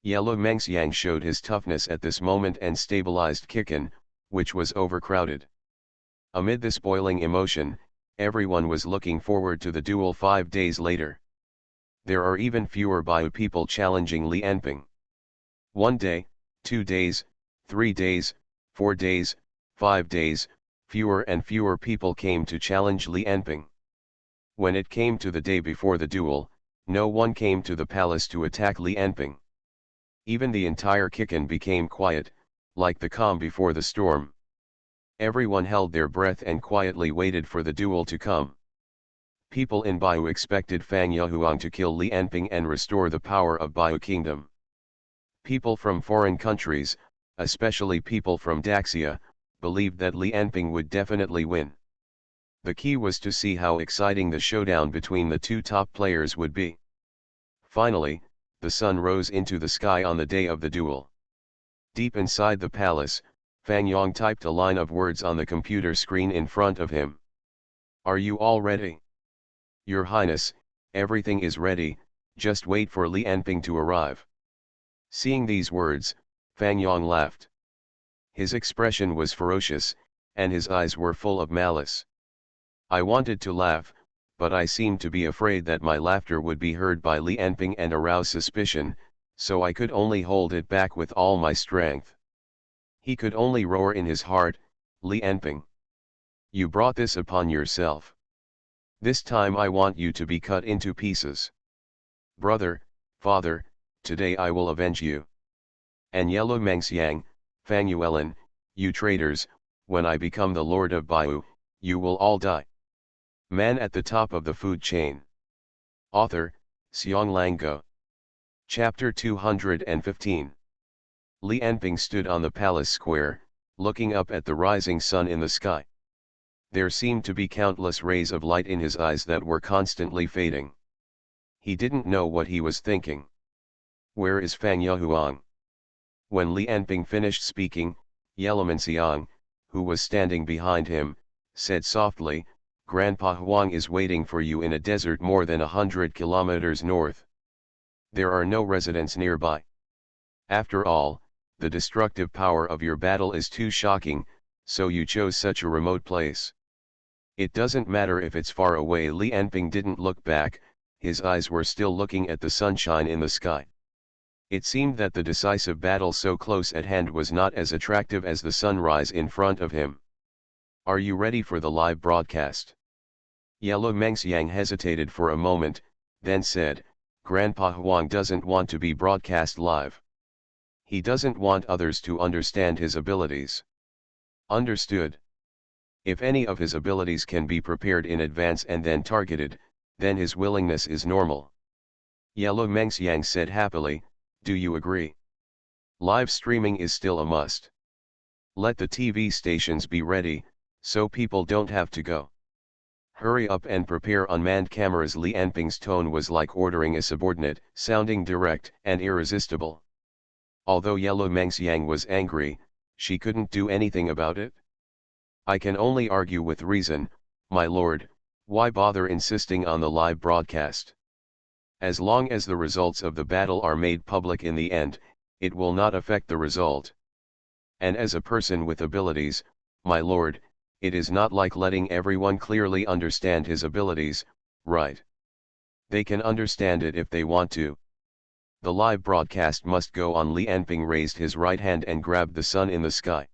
Yellow Mengxiang showed his toughness at this moment and stabilized Kikan, which was overcrowded. Amid this boiling emotion, everyone was looking forward to the duel 5 days later. There are even fewer Bio people challenging Li Enping. 1 day, 2 days, 3 days, 4 days, 5 days, fewer and fewer people came to challenge Li Enping. When it came to the day before the duel, no one came to the palace to attack Li Enping. Even the entire Kikan became quiet, like the calm before the storm. Everyone held their breath and quietly waited for the duel to come. People in Bio expected Fan Yahuang to kill Li Enping and restore the power of Bio Kingdom. People from foreign countries, especially people from Daxia, believed that Li Enping would definitely win. The key was to see how exciting the showdown between the two top players would be. Finally, the sun rose into the sky on the day of the duel. Deep inside the palace, Fan Yang typed a line of words on the computer screen in front of him. "Are you all ready?" "Your Highness, everything is ready, just wait for Li Enping to arrive." Seeing these words, Fan Yang laughed. His expression was ferocious, and his eyes were full of malice. I wanted to laugh, but I seemed to be afraid that my laughter would be heard by Li Enping and arouse suspicion, so I could only hold it back with all my strength. He could only roar in his heart, "Li Enping, you brought this upon yourself. This time I want you to be cut into pieces. Brother, father, today I will avenge you. And Yellow Mengxiang, Fang Yuelin, you traitors, when I become the Lord of Baiyu, you will all die." Man at the top of the food chain. Author, Xiong Lango. Chapter 215. Li Enping stood on the palace square, looking up at the rising sun in the sky. There seemed to be countless rays of light in his eyes that were constantly fading. He didn't know what he was thinking. Where is Fan Yahuang? When Li Enping finished speaking, Yellow Mengxiang, who was standing behind him, said softly, "Grandpa Huang is waiting for you in a desert more than 100 kilometers north. There are no residents nearby. After all, the destructive power of your battle is too shocking, so you chose such a remote place. It doesn't matter if it's far away." Li Enping didn't look back, his eyes were still looking at the sunshine in the sky. It seemed that the decisive battle so close at hand was not as attractive as the sunrise in front of him. "Are you ready for the live broadcast?" Yellow Mengxiang hesitated for a moment, then said, "Grandpa Huang doesn't want to be broadcast live. He doesn't want others to understand his abilities." "Understood. If any of his abilities can be prepared in advance and then targeted, then his willingness is normal." Yellow Mengxiang said happily, "Do you agree? Live streaming is still a must. Let the TV stations be ready, So people don't have to go. Hurry up and prepare unmanned cameras. Li Anping's tone was like ordering a subordinate, sounding direct and irresistible. Although Yellow Mengxiang was angry, she couldn't do anything about it. I can only argue with reason, my lord, why bother insisting on the live broadcast? As long as the results of the battle are made public in the end, it will not affect the result. And as a person with abilities, my lord, it is not like letting everyone clearly understand his abilities, right? They can understand it if they want to. The live broadcast must go on. Li Anping raised his right hand and grabbed the sun in the sky.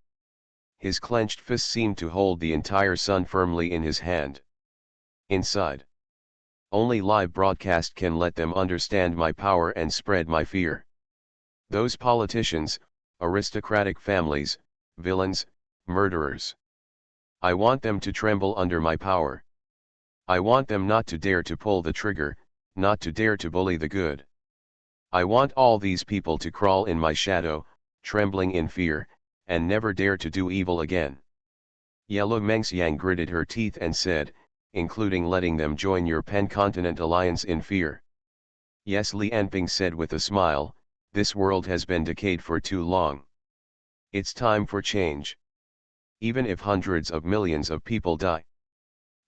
His clenched fist seemed to hold the entire sun firmly in his hand. Inside. Only live broadcast can let them understand my power and spread my fear. Those politicians, aristocratic families, villains, murderers. I want them to tremble under my power. I want them not to dare to pull the trigger, not to dare to bully the good. I want all these people to crawl in my shadow, trembling in fear, and never dare to do evil again. Yellow Mengxiang gritted her teeth and said, including letting them join your Pan-Continent alliance in fear. Yes, Li Anping said with a smile, this world has been decayed for too long. It's time for change. Even if hundreds of millions of people die.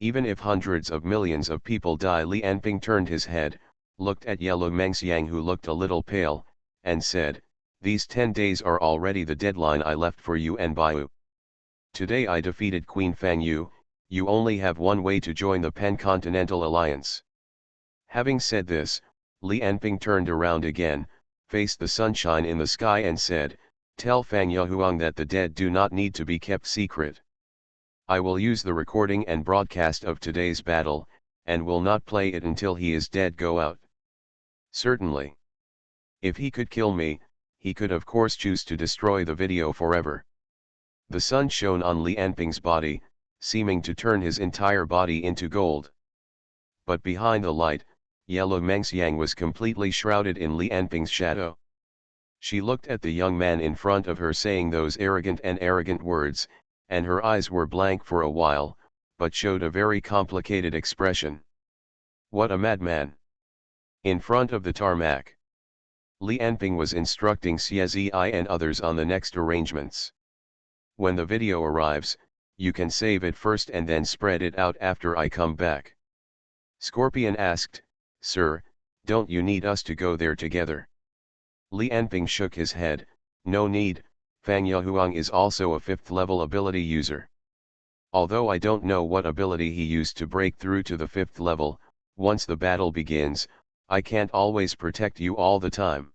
Even if hundreds of millions of people die. Li Anping turned his head, looked at Yellow Mengxiang who looked a little pale, and said, these 10 days are already the deadline I left for you and Baiyu. Today I defeated Queen Fangyu, you only have one way to join the Pan-Continental Alliance. Having said this, Li Anping turned around again, faced the sunshine in the sky and said, tell Fang Yahuang that the dead do not need to be kept secret. I will use the recording and broadcast of today's battle, and will not play it until he is dead. Go out. Certainly. If he could kill me, he could of course choose to destroy the video forever. The sun shone on Li Anping's body, seeming to turn his entire body into gold. But behind the light, Yellow Mengxiang was completely shrouded in Li Anping's shadow. She looked at the young man in front of her saying those arrogant words, and her eyes were blank for a while, but showed a very complicated expression. What a madman! In front of the tarmac, Li Anping was instructing Xie and others on the next arrangements. When the video arrives, you can save it first and then spread it out after I come back. Scorpion asked, Sir, don't you need us to go there together? Li Anping shook his head, no need, Fang Yahuang is also a 5th level ability user. Although I don't know what ability he used to break through to the 5th level, once the battle begins, I can't always protect you all the time.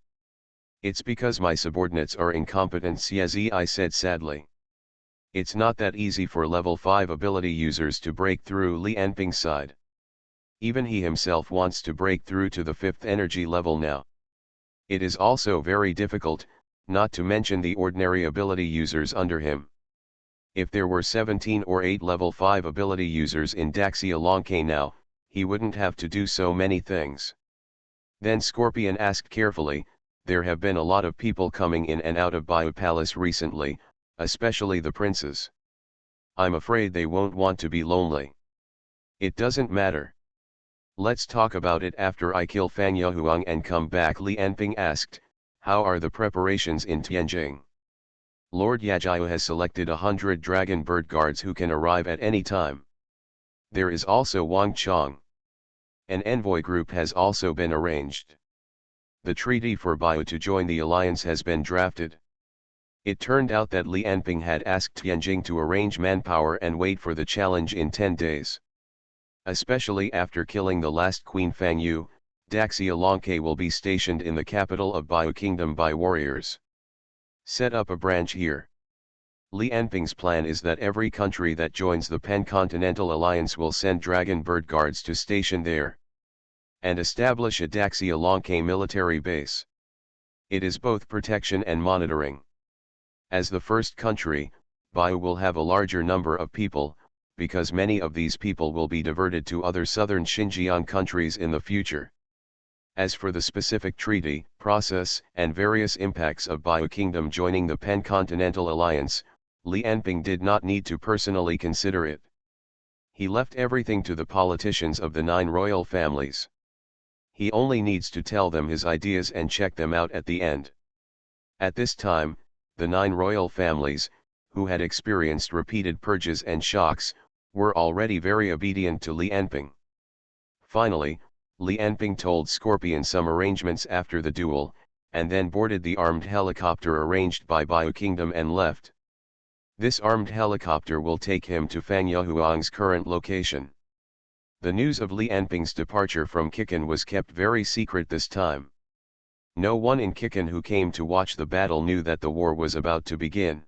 It's because my subordinates are incompetent, Xie said sadly. It's not that easy for level 5 ability users to break through. Li Anping's side. Even he himself wants to break through to the 5th energy level now. It is also very difficult, not to mention the ordinary ability users under him. If there were 17 or 8 level 5 ability users in Daxia Longke now, he wouldn't have to do so many things. Then Scorpion asked carefully, there have been a lot of people coming in and out of Baiyu Palace recently, especially the princes. I'm afraid they won't want to be lonely. It doesn't matter. Let's talk about it after I kill Fang Yahuang and come back. Li Anping asked, how are the preparations in Tianjing? Lord Yajiao has selected 100 dragon bird guards who can arrive at any time. There is also Wang Chong. An envoy group has also been arranged. The treaty for Baiyu to join the alliance has been drafted. It turned out that Li Anping had asked Tianjing to arrange manpower and wait for the challenge in 10 days. Especially after killing the last Queen Fangyu, Daxia Longke will be stationed in the capital of Baiyu Kingdom by warriors. Set up a branch here. Li Anping's plan is that every country that joins the Pan-Continental Alliance will send dragon bird guards to station there. And establish a Daxia Longke military base. It is both protection and monitoring. As the first country, Baiyu will have a larger number of people, because many of these people will be diverted to other southern Xinjiang countries in the future. As for the specific treaty, process, and various impacts of Baiyu Kingdom joining the Pan-Continental Alliance, Li Enping did not need to personally consider it. He left everything to the politicians of the 9 royal families. He only needs to tell them his ideas and check them out at the end. At this time, the 9 royal families, who had experienced repeated purges and shocks, were already very obedient to Li Enping. Finally, Li Enping told Scorpion some arrangements after the duel, and then boarded the armed helicopter arranged by Baiyu Kingdom and left. This armed helicopter will take him to Fang Yahuang's current location. The news of Li Enping's departure from Kikan was kept very secret this time. No one in Kikan who came to watch the battle knew that the war was about to begin.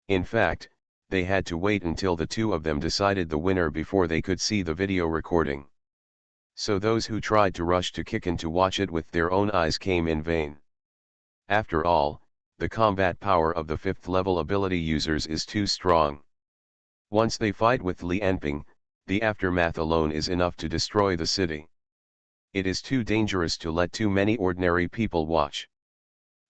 In fact, they had to wait until the two of them decided the winner before they could see the video recording. So those who tried to rush to Kikan to watch it with their own eyes came in vain. After all, the combat power of the 5th level ability users is too strong. Once they fight with Li Enping, the aftermath alone is enough to destroy the city. It is too dangerous to let too many ordinary people watch.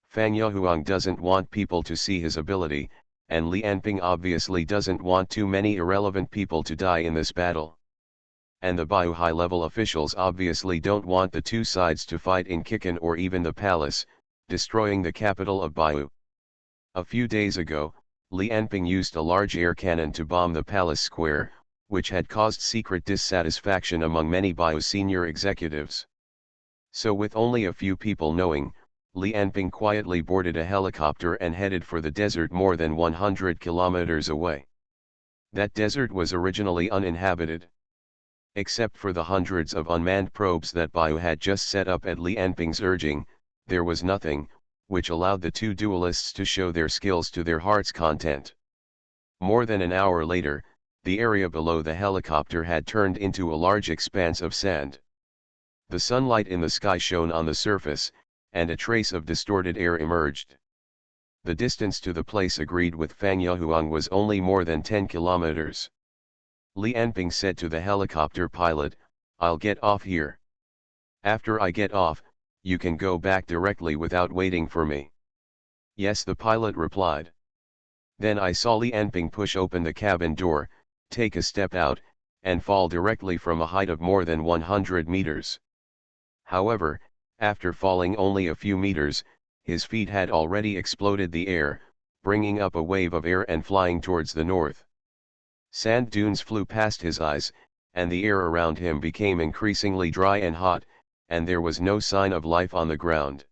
Fang Yahuang doesn't want people to see his ability, and Li Enping obviously doesn't want too many irrelevant people to die in this battle. And the Baiyu high-level officials obviously don't want the two sides to fight in Kikan or even the palace, destroying the capital of Baiyu. A few days ago, Li Enping used a large air cannon to bomb the palace square, which had caused secret dissatisfaction among many Baiyu senior executives. So with only a few people knowing, Li Enping quietly boarded a helicopter and headed for the desert more than 100 kilometers away. That desert was originally uninhabited. Except for the hundreds of unmanned probes that Baiyu had just set up at Li Enping's urging, there was nothing, which allowed the two duelists to show their skills to their heart's content. More than an hour later, the area below the helicopter had turned into a large expanse of sand. The sunlight in the sky shone on the surface, and a trace of distorted air emerged. The distance to the place agreed with Fang Yahuang was only more than 10 kilometers. Li Enping said to the helicopter pilot, "I'll get off here. After I get off, you can go back directly without waiting for me." "Yes," the pilot replied. Then I saw Li Enping push open the cabin door, take a step out, and fall directly from a height of more than 100 meters. However, after falling only a few meters, his feet had already exploded the air, bringing up a wave of air and flying towards the north. Sand dunes flew past his eyes, and the air around him became increasingly dry and hot, and there was no sign of life on the ground.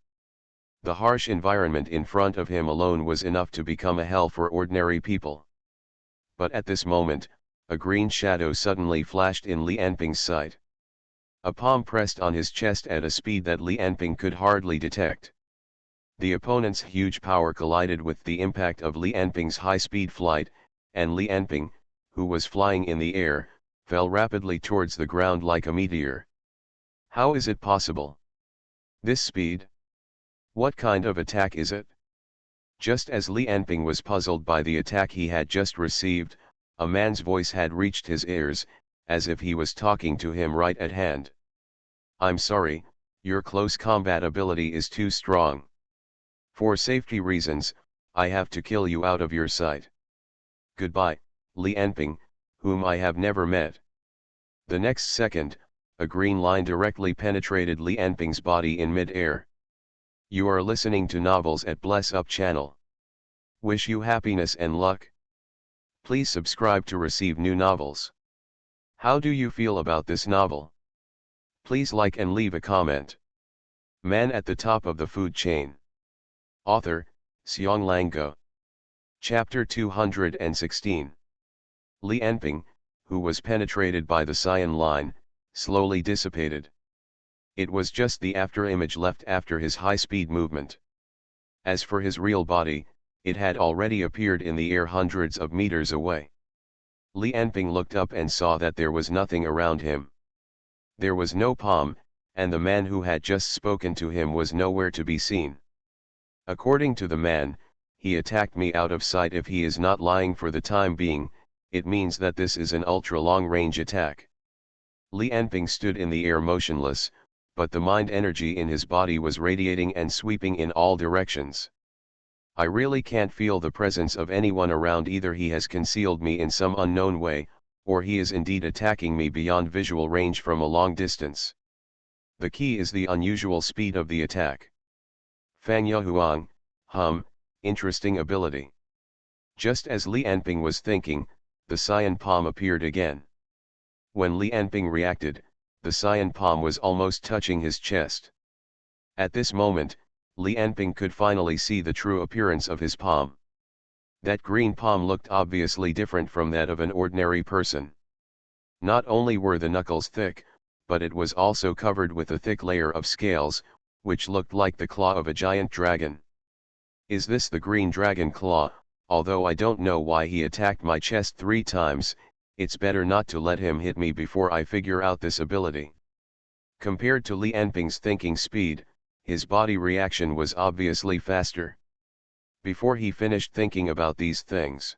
The harsh environment in front of him alone was enough to become a hell for ordinary people. But at this moment, a green shadow suddenly flashed in Li Enping's sight. A palm pressed on his chest at a speed that Li Enping could hardly detect. The opponent's huge power collided with the impact of Li Enping's high-speed flight, and Li Enping, who was flying in the air, fell rapidly towards the ground like a meteor. How is it possible? This speed? What kind of attack is it? Just as Li Enping was puzzled by the attack he had just received, a man's voice had reached his ears, as if he was talking to him right at hand. "I'm sorry, your close combat ability is too strong. For safety reasons, I have to kill you out of your sight. Goodbye, Li Enping, whom I have never met." The next second, a green line directly penetrated Li Enping's body in mid-air. You are listening to Novels at Bless Up channel. Wish you happiness and luck. Please subscribe to receive new novels. How do you feel about this novel? Please like and leave a comment. Man at the top of the food chain. Author, Xiong Lango. Chapter 216. Li Enping, who was penetrated by the cyan line, slowly dissipated. It was just the afterimage left after his high-speed movement. As for his real body, it had already appeared in the air hundreds of meters away. Li Enping looked up and saw that there was nothing around him. There was no palm, and the man who had just spoken to him was nowhere to be seen. According to the man, "He attacked me out of sight. If he is not lying for the time being, it means that this is an ultra-long-range attack." Li Enping stood in the air motionless, but the mind energy in his body was radiating and sweeping in all directions. I really can't feel the presence of anyone around. Either he has concealed me in some unknown way, or he is indeed attacking me beyond visual range from a long distance. The key is the unusual speed of the attack. Fan Yuhuang, interesting ability. Just as Li Anping was thinking, the cyan palm appeared again. When Li Anping reacted, the cyan palm was almost touching his chest. At this moment, Li Anping could finally see the true appearance of his palm. That green palm looked obviously different from that of an ordinary person. Not only were the knuckles thick, but it was also covered with a thick layer of scales, which looked like the claw of a giant dragon. Is this the green dragon claw? Although I don't know why he attacked my chest 3 times, it's better not to let him hit me before I figure out this ability. Compared to Li Anping's thinking speed, his body reaction was obviously faster. Before he finished thinking about these things,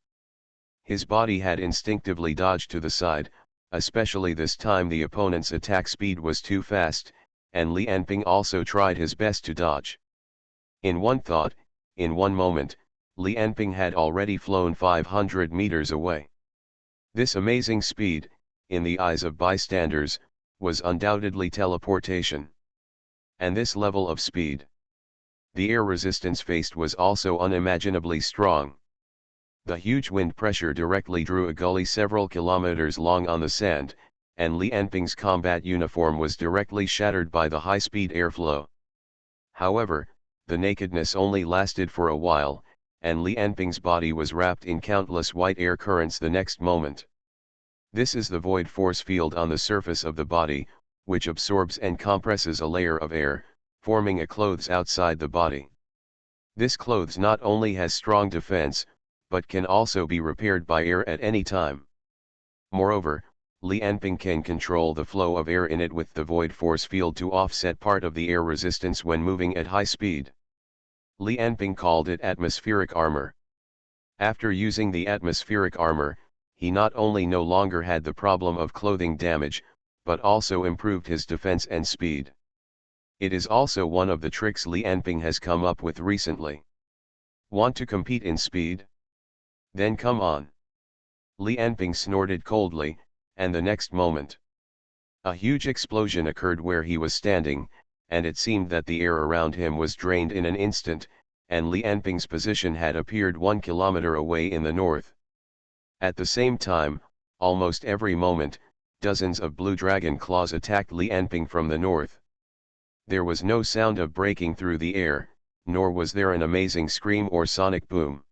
his body had instinctively dodged to the side, especially this time the opponent's attack speed was too fast, and Li Anping also tried his best to dodge. In one thought, in one moment, Li Anping had already flown 500 meters away. This amazing speed, in the eyes of bystanders, was undoubtedly teleportation. And this level of speed, the air resistance faced was also unimaginably strong. The huge wind pressure directly drew a gully several kilometers long on the sand, and Li Anping's combat uniform was directly shattered by the high-speed airflow. However, the nakedness only lasted for a while, and Li Anping's body was wrapped in countless white air currents the next moment. This is the void force field on the surface of the body, which absorbs and compresses a layer of air, forming a clothes outside the body. This clothes not only has strong defense, but can also be repaired by air at any time. Moreover, Li Anping can control the flow of air in it with the void force field to offset part of the air resistance when moving at high speed. Li Anping called it atmospheric armor. After using the atmospheric armor, he not only no longer had the problem of clothing damage, but also improved his defense and speed. It is also one of the tricks Li Anping has come up with recently. Want to compete in speed? Then come on. Li Anping snorted coldly, and the next moment, a huge explosion occurred where he was standing, and it seemed that the air around him was drained in an instant, and Li Anping's position had appeared 1 kilometer away in the north. At the same time, almost every moment, dozens of blue dragon claws attacked Li Anping from the north. There was no sound of breaking through the air, nor was there an amazing scream or sonic boom.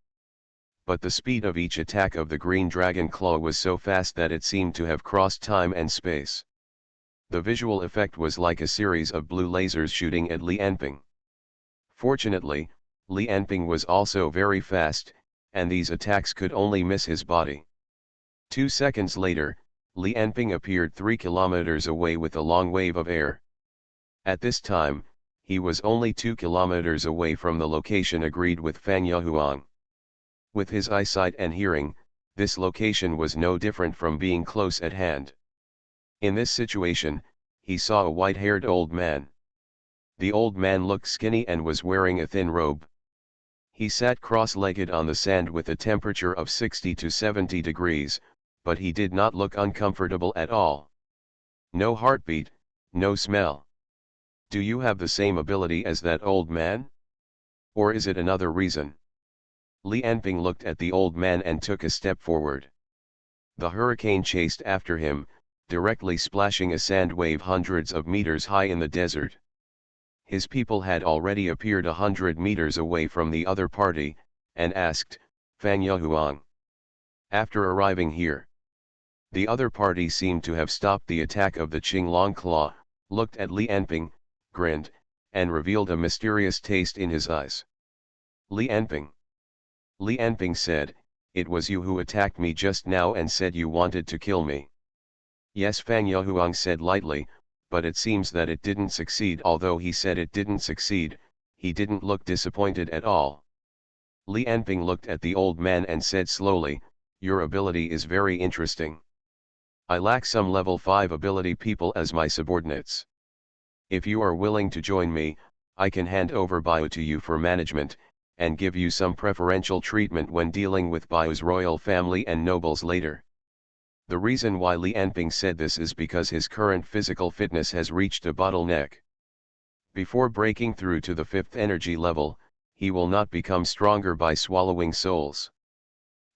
But the speed of each attack of the green dragon claw was so fast that it seemed to have crossed time and space. The visual effect was like a series of blue lasers shooting at Li Anping. Fortunately, Li Anping was also very fast, and these attacks could only miss his body. 2 seconds later, Li Anping appeared 3 kilometers away with a long wave of air. At this time, he was only 2 kilometers away from the location agreed with Fan Yuhuang. With his eyesight and hearing, this location was no different from being close at hand. In this situation, he saw a white-haired old man. The old man looked skinny and was wearing a thin robe. He sat cross-legged on the sand with a temperature of 60 to 70 degrees, but he did not look uncomfortable at all. No heartbeat, no smell. Do you have the same ability as that old man? Or is it another reason? Li Anping looked at the old man and took a step forward. The hurricane chased after him, directly splashing a sand wave hundreds of meters high in the desert. His people had already appeared 100 meters away from the other party, and asked, Fan Yuhuang. After arriving here, the other party seemed to have stopped the attack of the Qinglong Claw, looked at Li Anping, grinned, and revealed a mysterious taste in his eyes. Li Anping. Li Anping said, it was you who attacked me just now and said you wanted to kill me. Yes, Fan Yuhuang said lightly, but it seems that it didn't succeed. Although he said it didn't succeed, he didn't look disappointed at all. Li Anping looked at the old man and said slowly, your ability is very interesting. I lack some level 5 ability people as my subordinates. If you are willing to join me, I can hand over Bio to you for management, and give you some preferential treatment when dealing with Baiu's royal family and nobles later. The reason why Li Anping said this is because his current physical fitness has reached a bottleneck. Before breaking through to the 5th energy level, he will not become stronger by swallowing souls.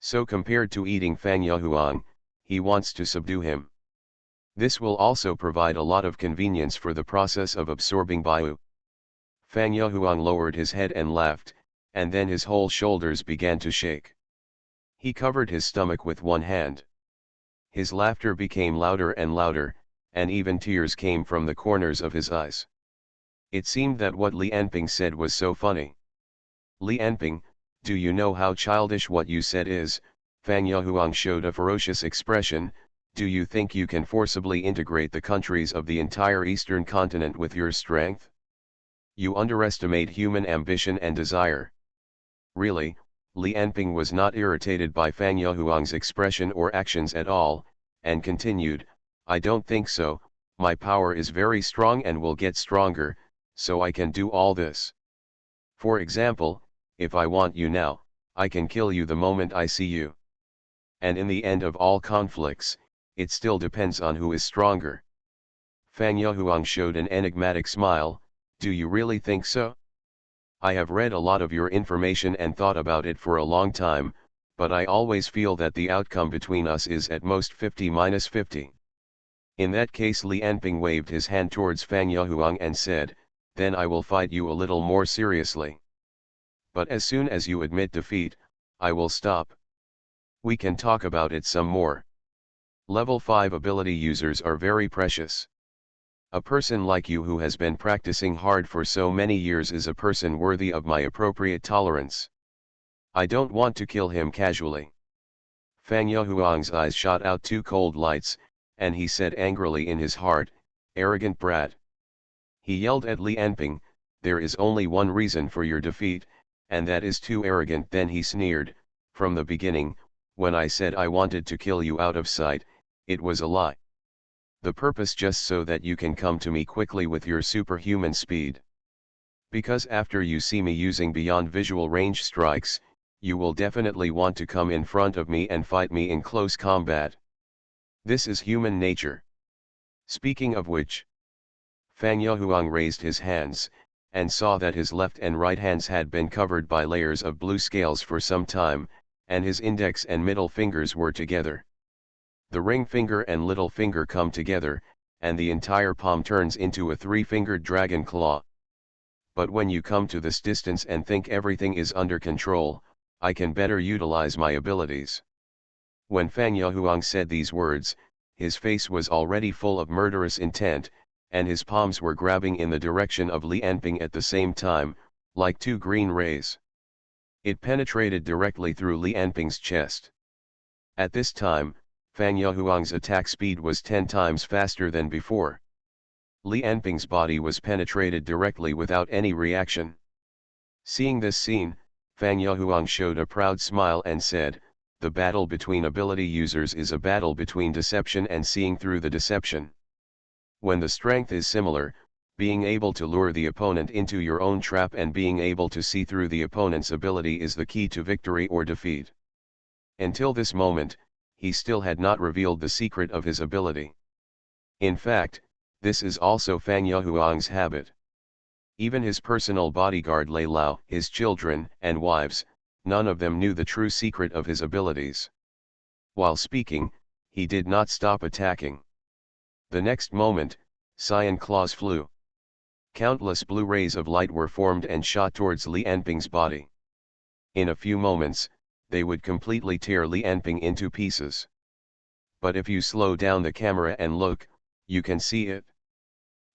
So compared to eating Fang Yahuang, he wants to subdue him. This will also provide a lot of convenience for the process of absorbing Baiu. Fang Yahuang lowered his head and laughed, and then his whole shoulders began to shake. He covered his stomach with one hand. His laughter became louder and louder, and even tears came from the corners of his eyes. It seemed that what Li Anping said was so funny. Li Anping, do you know how childish what you said is? Fang Yahuang showed a ferocious expression. Do you think you can forcibly integrate the countries of the entire eastern continent with your strength? You underestimate human ambition and desire. Really, Li Anping was not irritated by Fang Yahuang's expression or actions at all, and continued, I don't think so, my power is very strong and will get stronger, so I can do all this. For example, if I want you now, I can kill you the moment I see you. And in the end of all conflicts, it still depends on who is stronger. Fang Yahuang showed an enigmatic smile. Do you really think so? I have read a lot of your information and thought about it for a long time, but I always feel that the outcome between us is at most 50-50. In that case, Li Anping waved his hand towards Fang Yahuang and said, then I will fight you a little more seriously. But as soon as you admit defeat, I will stop. We can talk about it some more. Level 5 ability users are very precious. A person like you who has been practicing hard for so many years is a person worthy of my appropriate tolerance. I don't want to kill him casually. Fang Yahuang's eyes shot out two cold lights, and he said angrily in his heart, arrogant brat. He yelled at Li Anping, there is only one reason for your defeat, and that is too arrogant. Then he sneered, from the beginning, when I said I wanted to kill you out of sight, it was a lie. The purpose just so that you can come to me quickly with your superhuman speed. Because after you see me using beyond visual range strikes, you will definitely want to come in front of me and fight me in close combat. This is human nature. Speaking of which, Fang Yahuang raised his hands, and saw that his left and right hands had been covered by layers of blue scales for some time, and his index and middle fingers were together. The ring finger and little finger come together, and the entire palm turns into a three-fingered dragon claw. But when you come to this distance and think everything is under control, I can better utilize my abilities. When Fang Yahuang said these words, his face was already full of murderous intent, and his palms were grabbing in the direction of Li Anping at the same time, like two green rays. It penetrated directly through Li Anping's chest. At this time, Fang Yahuang's attack speed was 10 times faster than before. Li Anping's body was penetrated directly without any reaction. Seeing this scene, Fang Yahuang showed a proud smile and said, the battle between ability users is a battle between deception and seeing through the deception. When the strength is similar, being able to lure the opponent into your own trap and being able to see through the opponent's ability is the key to victory or defeat. Until this moment, he still had not revealed the secret of his ability. In fact, this is also Fang Yahuang's habit. Even his personal bodyguard Lei Lao, his children and wives, none of them knew the true secret of his abilities. While speaking, he did not stop attacking. The next moment, cyan claws flew. Countless blue rays of light were formed and shot towards Li Anping's body. In a few moments, they would completely tear Li Anping into pieces. But if you slow down the camera and look, you can see it.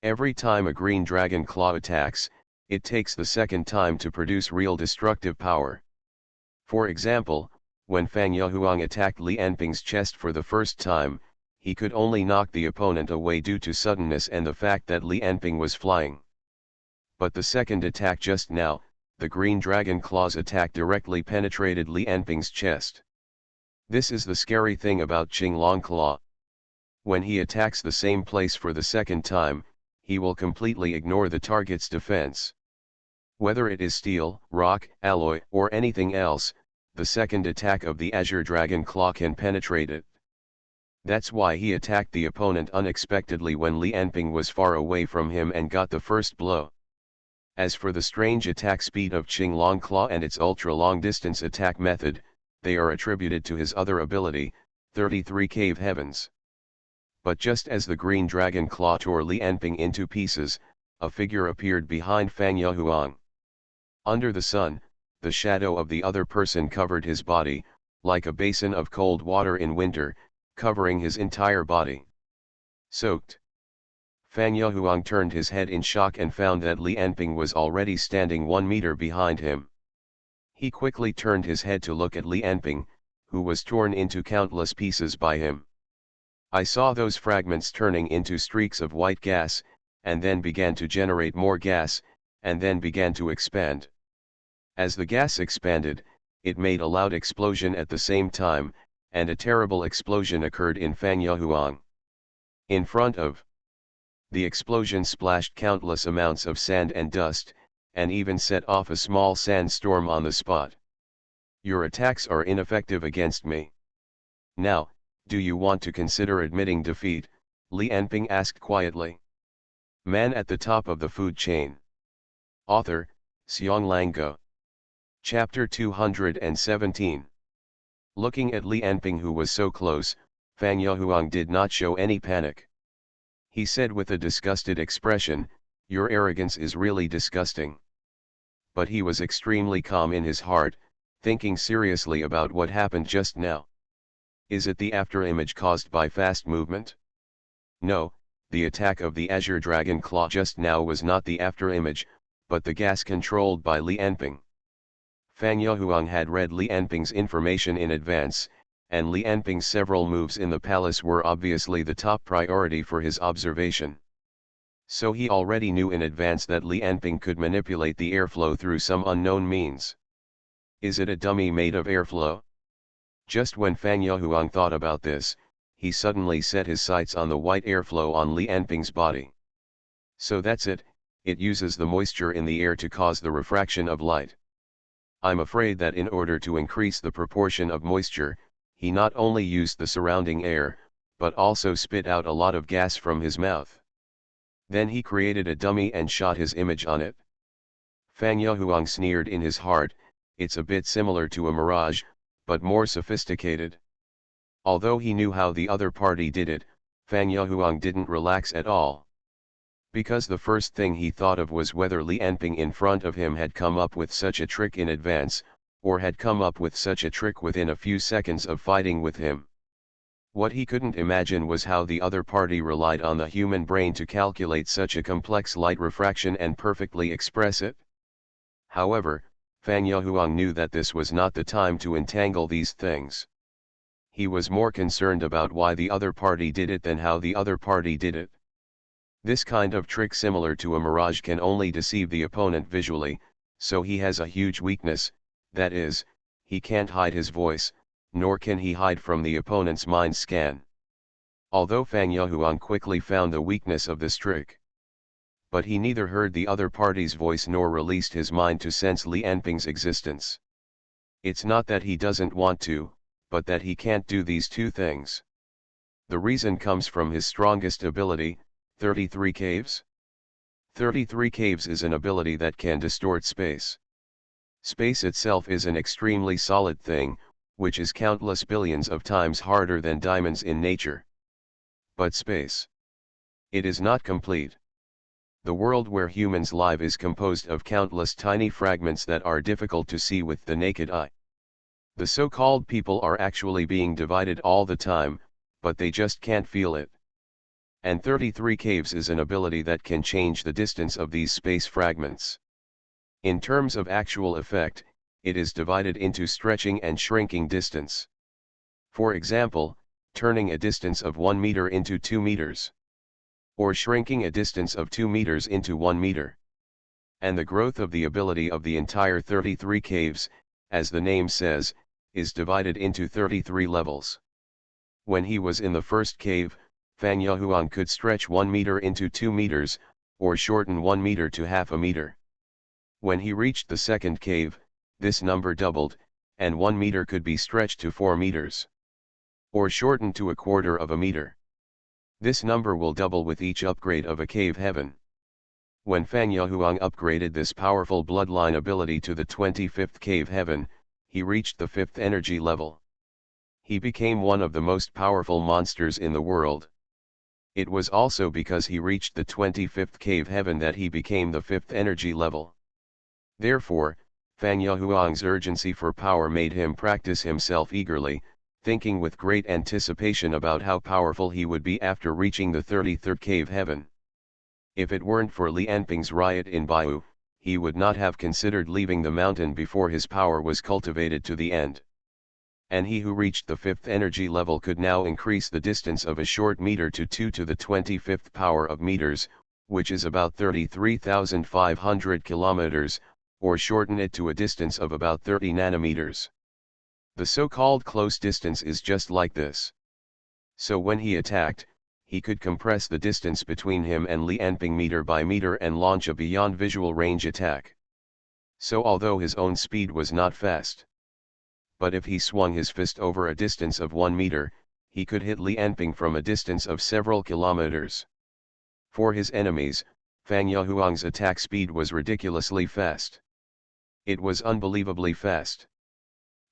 Every time a green dragon claw attacks, it takes the second time to produce real destructive power. For example, when Fang Yahuang attacked Li Anping's chest for the first time, he could only knock the opponent away due to suddenness and the fact that Li Anping was flying. But the second attack just now, the green dragon claw's attack directly penetrated Li Anping's chest. This is the scary thing about Qinglong Claw. When he attacks the same place for the second time, he will completely ignore the target's defense. Whether it is steel, rock, alloy, or anything else, the second attack of the Azure Dragon Claw can penetrate it. That's why he attacked the opponent unexpectedly when Li Anping was far away from him and got the first blow. As for the strange attack speed of Qing Long Claw and its ultra-long distance attack method, they are attributed to his other ability, 33 Cave Heavens. But just as the green dragon claw tore Li Anping into pieces, a figure appeared behind Fang Yahuang. Under the sun, the shadow of the other person covered his body, like a basin of cold water in winter, covering his entire body. Soaked. Fang Yahuang turned his head in shock and found that Li Anping was already standing 1 meter behind him. He quickly turned his head to look at Li Anping, who was torn into countless pieces by him. I saw those fragments turning into streaks of white gas, and then began to generate more gas, and then began to expand. As the gas expanded, it made a loud explosion at the same time, and a terrible explosion occurred in Fang Yahuang. In front of the explosion splashed countless amounts of sand and dust, and even set off a small sandstorm on the spot. Your attacks are ineffective against me. Now, do you want to consider admitting defeat? Li Anping asked quietly. Man at the top of the food chain. Author, Xiong Go. Chapter 217. Looking at Li Anping, who was so close, Fang Yahuang did not show any panic. He said with a disgusted expression, "Your arrogance is really disgusting." But he was extremely calm in his heart, thinking seriously about what happened just now. Is it the afterimage caused by fast movement? No, the attack of the Azure Dragon Claw just now was not the afterimage, but the gas controlled by Li Anping. Fang Yahuang had read Li Anping's information in advance, and Li Anping's several moves in the palace were obviously the top priority for his observation. So he already knew in advance that Li Anping could manipulate the airflow through some unknown means. Is it a dummy made of airflow? Just when Fang Yahuang thought about this, he suddenly set his sights on the white airflow on Li Anping's body. So that's it, it uses the moisture in the air to cause the refraction of light. I'm afraid that in order to increase the proportion of moisture, he not only used the surrounding air, but also spit out a lot of gas from his mouth. Then he created a dummy and shot his image on it. Fang Yahuang sneered in his heart, it's a bit similar to a mirage, but more sophisticated. Although he knew how the other party did it, Fang Yahuang didn't relax at all. Because the first thing he thought of was whether Li Anping in front of him had come up with such a trick in advance, or had come up with such a trick within a few seconds of fighting with him. What he couldn't imagine was how the other party relied on the human brain to calculate such a complex light refraction and perfectly express it. However, Fang Yahuang knew that this was not the time to entangle these things. He was more concerned about why the other party did it than how the other party did it. This kind of trick, similar to a mirage, can only deceive the opponent visually, so he has a huge weakness, that is, he can't hide his voice, nor can he hide from the opponent's mind scan. Although Fang Yahuang quickly found the weakness of this trick. But he neither heard the other party's voice nor released his mind to sense Li Anping's existence. It's not that he doesn't want to, but that he can't do these two things. The reason comes from his strongest ability, 33 Caves. 33 Caves is an ability that can distort space. Space itself is an extremely solid thing, which is countless billions of times harder than diamonds in nature. But space, it is not complete. The world where humans live is composed of countless tiny fragments that are difficult to see with the naked eye. The so-called people are actually being divided all the time, but they just can't feel it. And 33 Caves is an ability that can change the distance of these space fragments. In terms of actual effect, it is divided into stretching and shrinking distance. For example, turning a distance of 1 meter into 2 meters. Or shrinking a distance of 2 meters into 1 meter. And the growth of the ability of the entire 33 caves, as the name says, is divided into 33 levels. When he was in the first cave, Fang Yahuang could stretch 1 meter into 2 meters, or shorten 1 meter to half a meter. When he reached the second cave, this number doubled, and 1 meter could be stretched to 4 meters. Or shortened to 1/4 of a meter. This number will double with each upgrade of a cave heaven. When Fan Yahuang upgraded this powerful bloodline ability to the 25th cave heaven, he reached the 5th energy level. He became one of the most powerful monsters in the world. It was also because he reached the 25th cave heaven that he became the 5th energy level. Therefore, Fan Yahuang's urgency for power made him practice himself eagerly, thinking with great anticipation about how powerful he would be after reaching the 33rd cave heaven. If it weren't for Li Anping's riot in Baiyu, he would not have considered leaving the mountain before his power was cultivated to the end. And he who reached the 5th energy level could now increase the distance of a short meter to 2 to the 25th power of meters, which is about 33,500 kilometers, or shorten it to a distance of about 30 nanometers. The so-called close distance is just like this. So when he attacked, he could compress the distance between him and Li Anping meter by meter and launch a beyond visual range attack. So although his own speed was not fast, but if he swung his fist over a distance of 1 meter, he could hit Li Anping from a distance of several kilometers. For his enemies, Fan Yahuang's attack speed was ridiculously fast. It was unbelievably fast.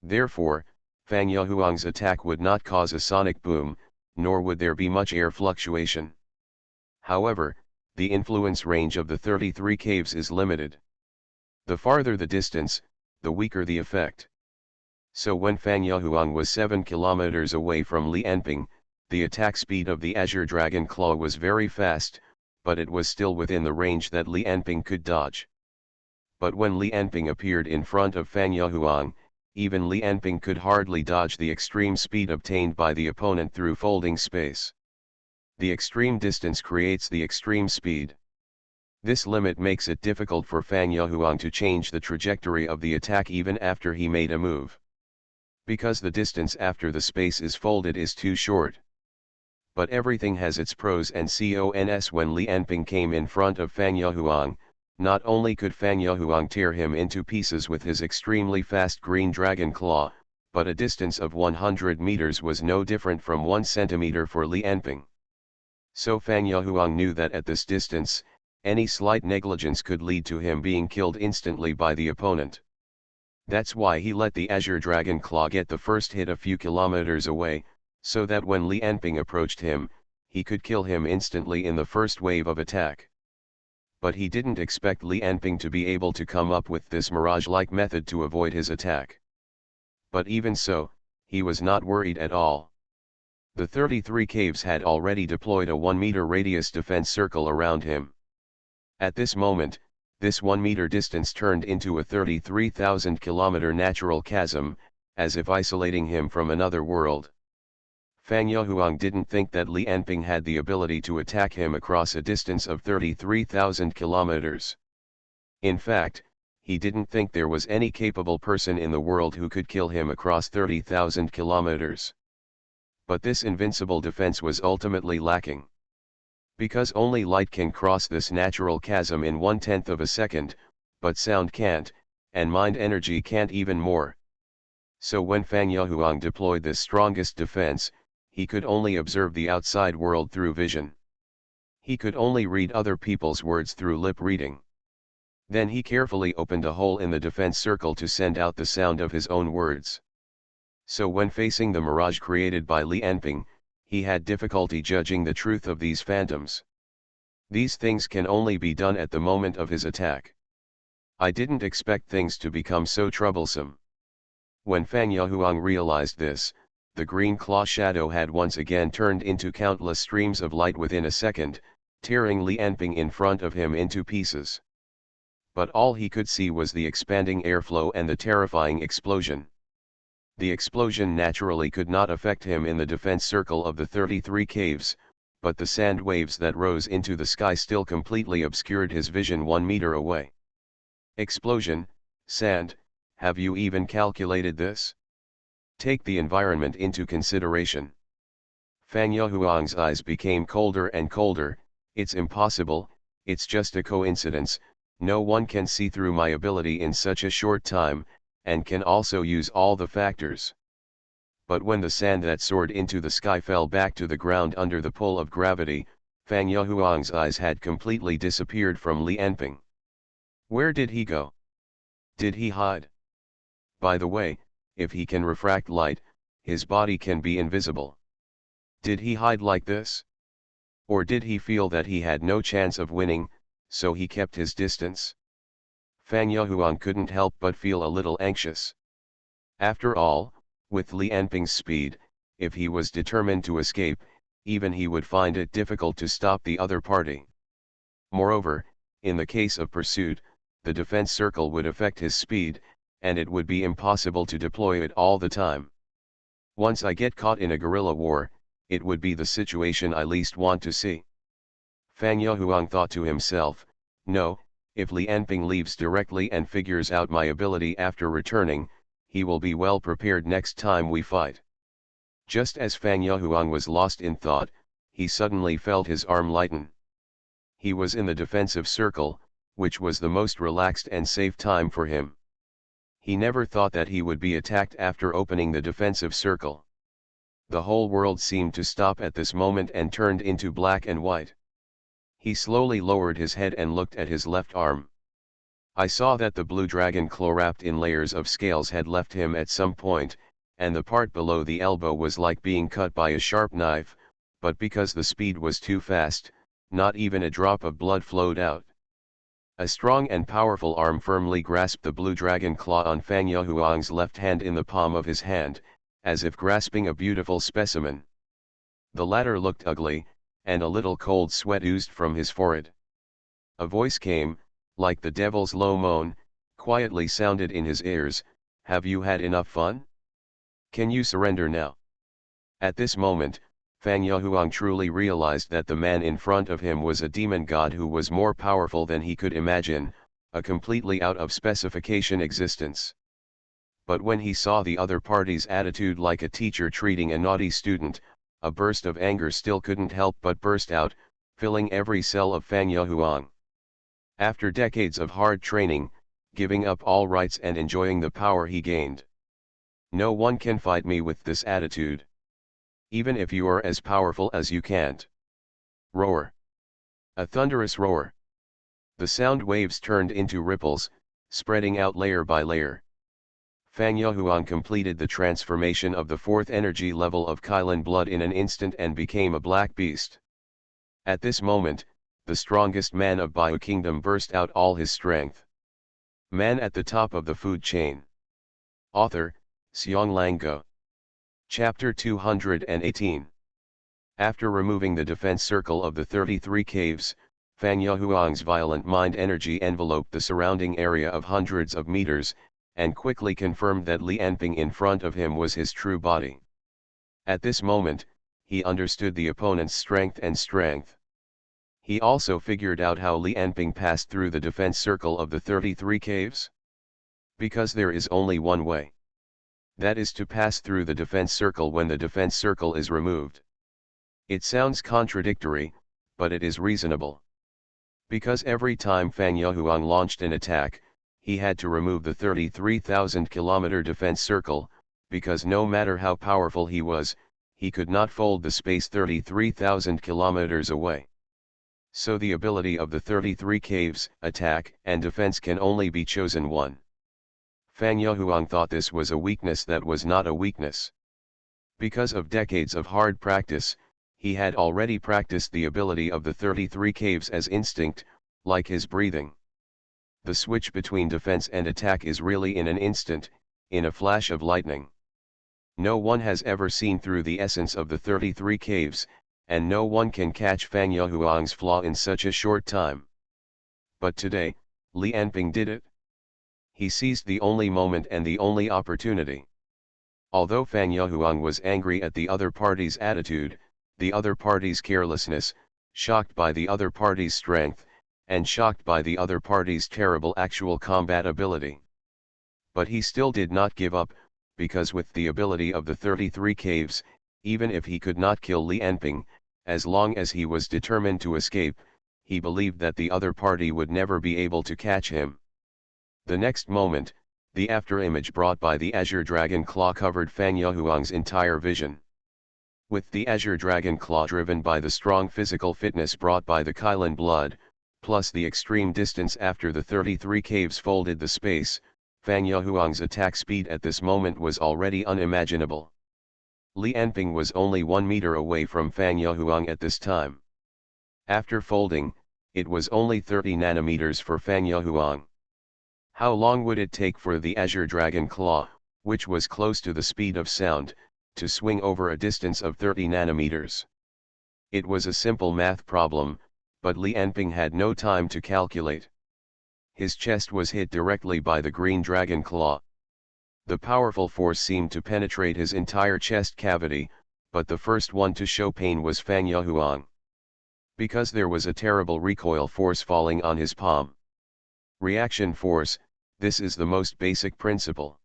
Therefore, Fan Yahuang's attack would not cause a sonic boom, nor would there be much air fluctuation. However, the influence range of the 33 caves is limited. The farther the distance, the weaker the effect. So when Fan Yahuang was 7 kilometers away from Li Anping, the attack speed of the Azure Dragon Claw was very fast, but it was still within the range that Li Anping could dodge. But when Li Anping appeared in front of Fan Yahuang, even Li Anping could hardly dodge the extreme speed obtained by the opponent through folding space. The extreme distance creates the extreme speed. This limit makes it difficult for Fan Yahuang to change the trajectory of the attack even after he made a move. Because the distance after the space is folded is too short. But everything has its pros and cons. When Li Anping came in front of Fan Yahuang, not only could Fan Yahuang tear him into pieces with his extremely fast green dragon claw, but a distance of 100 meters was no different from 1 centimeter for Li Anping. So Fan Yahuang knew that at this distance, any slight negligence could lead to him being killed instantly by the opponent. That's why he let the Azure Dragon Claw get the first hit a few kilometers away, so that when Li Anping approached him, he could kill him instantly in the first wave of attack. But he didn't expect Li Anping to be able to come up with this mirage-like method to avoid his attack. But even so, he was not worried at all. The 33 caves had already deployed a 1-meter radius defense circle around him. At this moment, this 1-meter distance turned into a 33,000-kilometer natural chasm, as if isolating him from another world. Fan Yahuang didn't think that Li Anping had the ability to attack him across a distance of 33,000 kilometers. In fact, he didn't think there was any capable person in the world who could kill him across 30,000 kilometers. But this invincible defense was ultimately lacking. Because only light can cross this natural chasm in 1/10 of a second, but sound can't, and mind energy can't even more. So when Fan Yahuang deployed this strongest defense, he could only observe the outside world through vision. He could only read other people's words through lip reading. Then he carefully opened a hole in the defense circle to send out the sound of his own words. So when facing the mirage created by Li Anping, he had difficulty judging the truth of these phantoms. These things can only be done at the moment of his attack. I didn't expect things to become so troublesome. When Fan Yahuang realized this, the green claw shadow had once again turned into countless streams of light within a second, tearing Li Anping in front of him into pieces. But all he could see was the expanding airflow and the terrifying explosion. The explosion naturally could not affect him in the defense circle of the 33 caves, but the sand waves that rose into the sky still completely obscured his vision 1 meter away. Explosion, sand, have you even calculated this? Take the environment into consideration. Fan Yahuang's eyes became colder and colder. It's impossible, it's just a coincidence, No one can see through my ability in such a short time, and can also use all the factors. But when the sand that soared into the sky fell back to the ground under the pull of gravity, Fang Yahuang's eyes had completely disappeared from Li Enping. Where did he go? Did he hide? By the way, if he can refract light, his body can be invisible. Did he hide like this? Or did he feel that he had no chance of winning, so he kept his distance? Fang Yahuang couldn't help but feel a little anxious. After all, with Li Enping's speed, if he was determined to escape, even he would find it difficult to stop the other party. Moreover, in the case of pursuit, the defense circle would affect his speed, and it would be impossible to deploy it all the time. Once I get caught in a guerrilla war, it would be the situation I least want to see. Fang Yahuang thought to himself, no, if Li Enping leaves directly and figures out my ability after returning, he will be well prepared next time we fight. Just as Fang Yahuang was lost in thought, he suddenly felt his arm lighten. He was in the defensive circle, which was the most relaxed and safe time for him. He never thought that he would be attacked after opening the defensive circle. The whole world seemed to stop at this moment and turned into black and white. He slowly lowered his head and looked at his left arm. I saw that the blue dragon claw wrapped in layers of scales had left him at some point, and the part below the elbow was like being cut by a sharp knife, but because the speed was too fast, not even a drop of blood flowed out. A strong and powerful arm firmly grasped the blue dragon claw on Fang Yahuang's left hand in the palm of his hand, as if grasping a beautiful specimen. The latter looked ugly, and a little cold sweat oozed from his forehead. A voice came, like the devil's low moan, quietly sounded in his ears, "Have you had enough fun? Can you surrender now?" At this moment, Fang Yahuang truly realized that the man in front of him was a demon god who was more powerful than he could imagine, a completely out of specification existence. But when he saw the other party's attitude like a teacher treating a naughty student, a burst of anger still couldn't help but burst out, filling every cell of Fang Yahuang. After decades of hard training, giving up all rights and enjoying the power he gained. No one can fight me with this attitude. Even if you are as powerful as you can't. Roar. A thunderous roar. The sound waves turned into ripples, spreading out layer by layer. Fang Yahuang completed the transformation of the fourth energy level of Kailan blood in an instant and became a black beast. At this moment, the strongest man of Bio Kingdom burst out all his strength. Man at the top of the food chain. Author, Xiong Lango. Chapter 218. After removing the defense circle of the 33 caves, Fang Yahuang's violent mind energy enveloped the surrounding area of hundreds of meters, and quickly confirmed that Li Enping in front of him was his true body. At this moment, he understood the opponent's strength. He also figured out how Li Enping passed through the defense circle of the 33 caves. Because there is only one way. That is to pass through the defense circle when the defense circle is removed. It sounds contradictory, but it is reasonable. Because every time Fang Yahuang launched an attack, he had to remove the 33,000-kilometer defense circle, because no matter how powerful he was, he could not fold the space 33,000 kilometers away. So the ability of the 33 caves, attack and defense, can only be chosen one. Fang Yahuang thought this was a weakness that was not a weakness. Because of decades of hard practice, he had already practiced the ability of the 33 caves as instinct, like his breathing. The switch between defense and attack is really in an instant, in a flash of lightning. No one has ever seen through the essence of the 33 caves, and no one can catch Fang Yahuang's flaw in such a short time. But today, Li Enping did it. He seized the only moment and the only opportunity. Although Fang Yahuang was angry at the other party's attitude, the other party's carelessness, shocked by the other party's strength, and shocked by the other party's terrible actual combat ability. But he still did not give up, because with the ability of the 33 caves, even if he could not kill Li Enping, as long as he was determined to escape, he believed that the other party would never be able to catch him. The next moment, the afterimage brought by the Azure Dragon Claw covered Fang Yahuang's entire vision. With the Azure Dragon Claw driven by the strong physical fitness brought by the Kylan blood, plus the extreme distance after the 33 caves folded the space, Fang Yahuang's attack speed at this moment was already unimaginable. Li Anping was only 1 meter away from Fang Yahuang at this time. After folding, it was only 30 nanometers for Fang Yahuang. How long would it take for the Azure Dragon Claw, which was close to the speed of sound, to swing over a distance of 30 nanometers? It was a simple math problem, but Li Anping had no time to calculate. His chest was hit directly by the green dragon claw. The powerful force seemed to penetrate his entire chest cavity, but the first one to show pain was Fang Yahuang. Because there was a terrible recoil force falling on his palm. Reaction force, this is the most basic principle.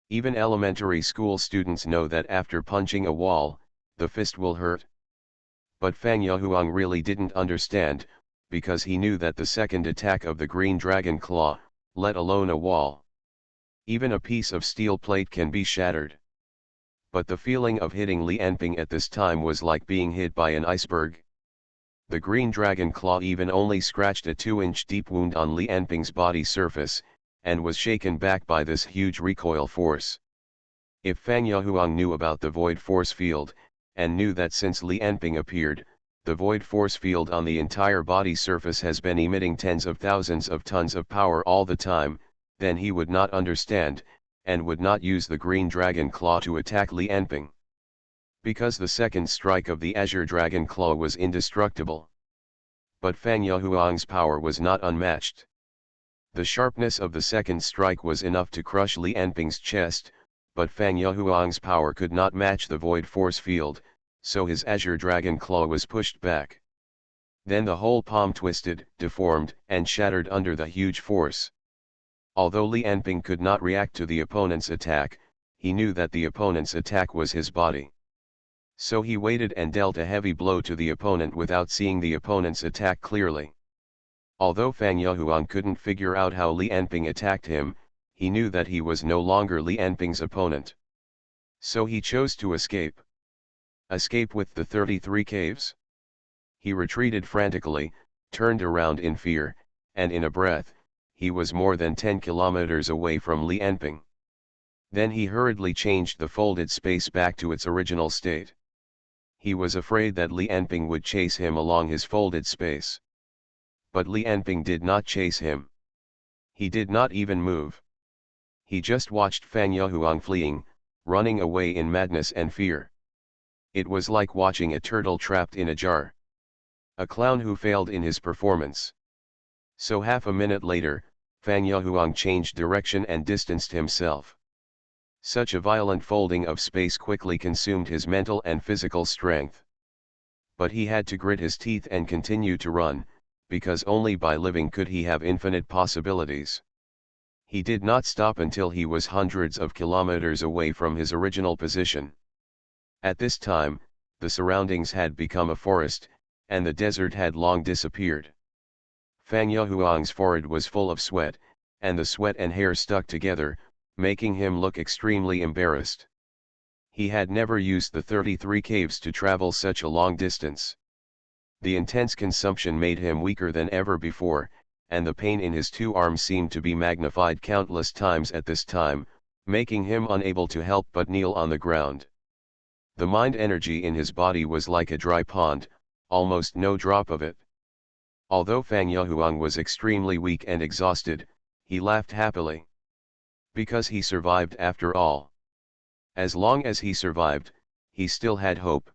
Even elementary school students know that after punching a wall, the fist will hurt. But Fang Yahuang really didn't understand, because he knew that the second attack of the green dragon claw, let alone a wall. Even a piece of steel plate can be shattered. But the feeling of hitting Li Anping at this time was like being hit by an iceberg. The green dragon claw even only scratched a 2-inch deep wound on Li Anping's body surface, and was shaken back by this huge recoil force. If Fang Yahuang knew about the void force field, and knew that since Li Anping appeared, the void force field on the entire body surface has been emitting tens of thousands of tons of power all the time, then he would not understand, and would not use the green dragon claw to attack Li Anping. Because the second strike of the Azure Dragon Claw was indestructible. But Fang Yahuang's power was not unmatched. The sharpness of the second strike was enough to crush Li Anping's chest, but Fang Yahuang's power could not match the void force field, so his Azure Dragon Claw was pushed back. Then the whole palm twisted, deformed, and shattered under the huge force. Although Li Anping could not react to the opponent's attack, he knew that the opponent's attack was his body. So he waited and dealt a heavy blow to the opponent without seeing the opponent's attack clearly. Although Fang Yahuang couldn't figure out how Li Anping attacked him, he knew that he was no longer Li Anping's opponent. So he chose to escape. Escape with the 33 caves? He retreated frantically, turned around in fear, and in a breath, he was more than 10 kilometers away from Li Anping. Then he hurriedly changed the folded space back to its original state. He was afraid that Li Anping would chase him along his folded space. But Li Anping did not chase him. He did not even move. He just watched Fang Yahuang fleeing, running away in madness and fear. It was like watching a turtle trapped in a jar. A clown who failed in his performance. So half a minute later, Fang Yahuang changed direction and distanced himself. Such a violent folding of space quickly consumed his mental and physical strength. But he had to grit his teeth and continue to run, because only by living could he have infinite possibilities. He did not stop until he was hundreds of kilometers away from his original position. At this time, the surroundings had become a forest, and the desert had long disappeared. Fang Yahuang's forehead was full of sweat, and the sweat and hair stuck together, making him look extremely embarrassed. He had never used the 33 caves to travel such a long distance. The intense consumption made him weaker than ever before, and the pain in his two arms seemed to be magnified countless times at this time, making him unable to help but kneel on the ground. The mind energy in his body was like a dry pond, almost no drop of it. Although Fang Yahuang was extremely weak and exhausted, he laughed happily. Because he survived after all. As long as he survived, he still had hope.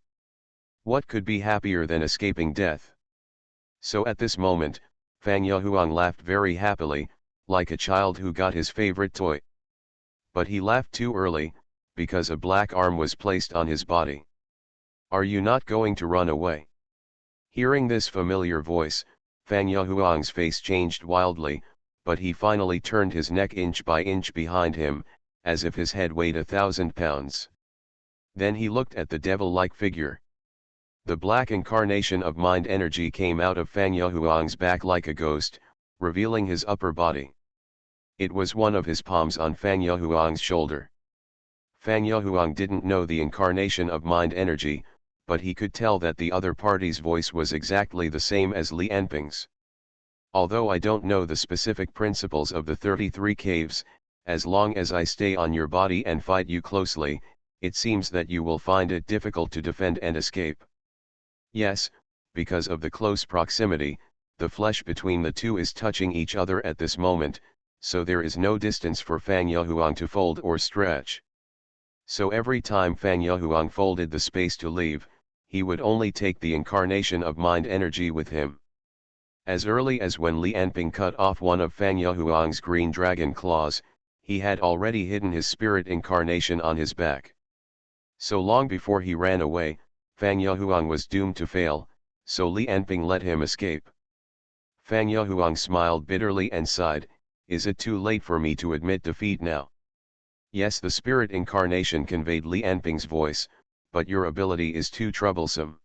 What could be happier than escaping death? So at this moment, Fang Yahuang laughed very happily, like a child who got his favorite toy. But he laughed too early, because a black arm was placed on his body. Are you not going to run away? Hearing this familiar voice, Fang Yahuang's face changed wildly, but he finally turned his neck inch by inch behind him, as if his head weighed 1,000 pounds. Then he looked at the devil-like figure. The black incarnation of mind energy came out of Fang Yahuang's back like a ghost, revealing his upper body. It was one of his palms on Fang Yahuang's shoulder. Fang Yahuang didn't know the incarnation of mind energy, but he could tell that the other party's voice was exactly the same as Li Anping's. Although I don't know the specific principles of the 33 caves, as long as I stay on your body and fight you closely, it seems that you will find it difficult to defend and escape. Yes, because of the close proximity, the flesh between the two is touching each other at this moment, so there is no distance for Fang Yahuang to fold or stretch. So every time Fang Yahuang folded the space to leave, he would only take the incarnation of mind energy with him. As early as when Li Anping cut off one of Fang Yahuang's green dragon claws, he had already hidden his spirit incarnation on his back. So long before he ran away, Fang Yahuang was doomed to fail, so Li Anping let him escape. Fang Yahuang smiled bitterly and sighed, "Is it too late for me to admit defeat now?" Yes, the spirit incarnation conveyed Li Anping's voice, but your ability is too troublesome.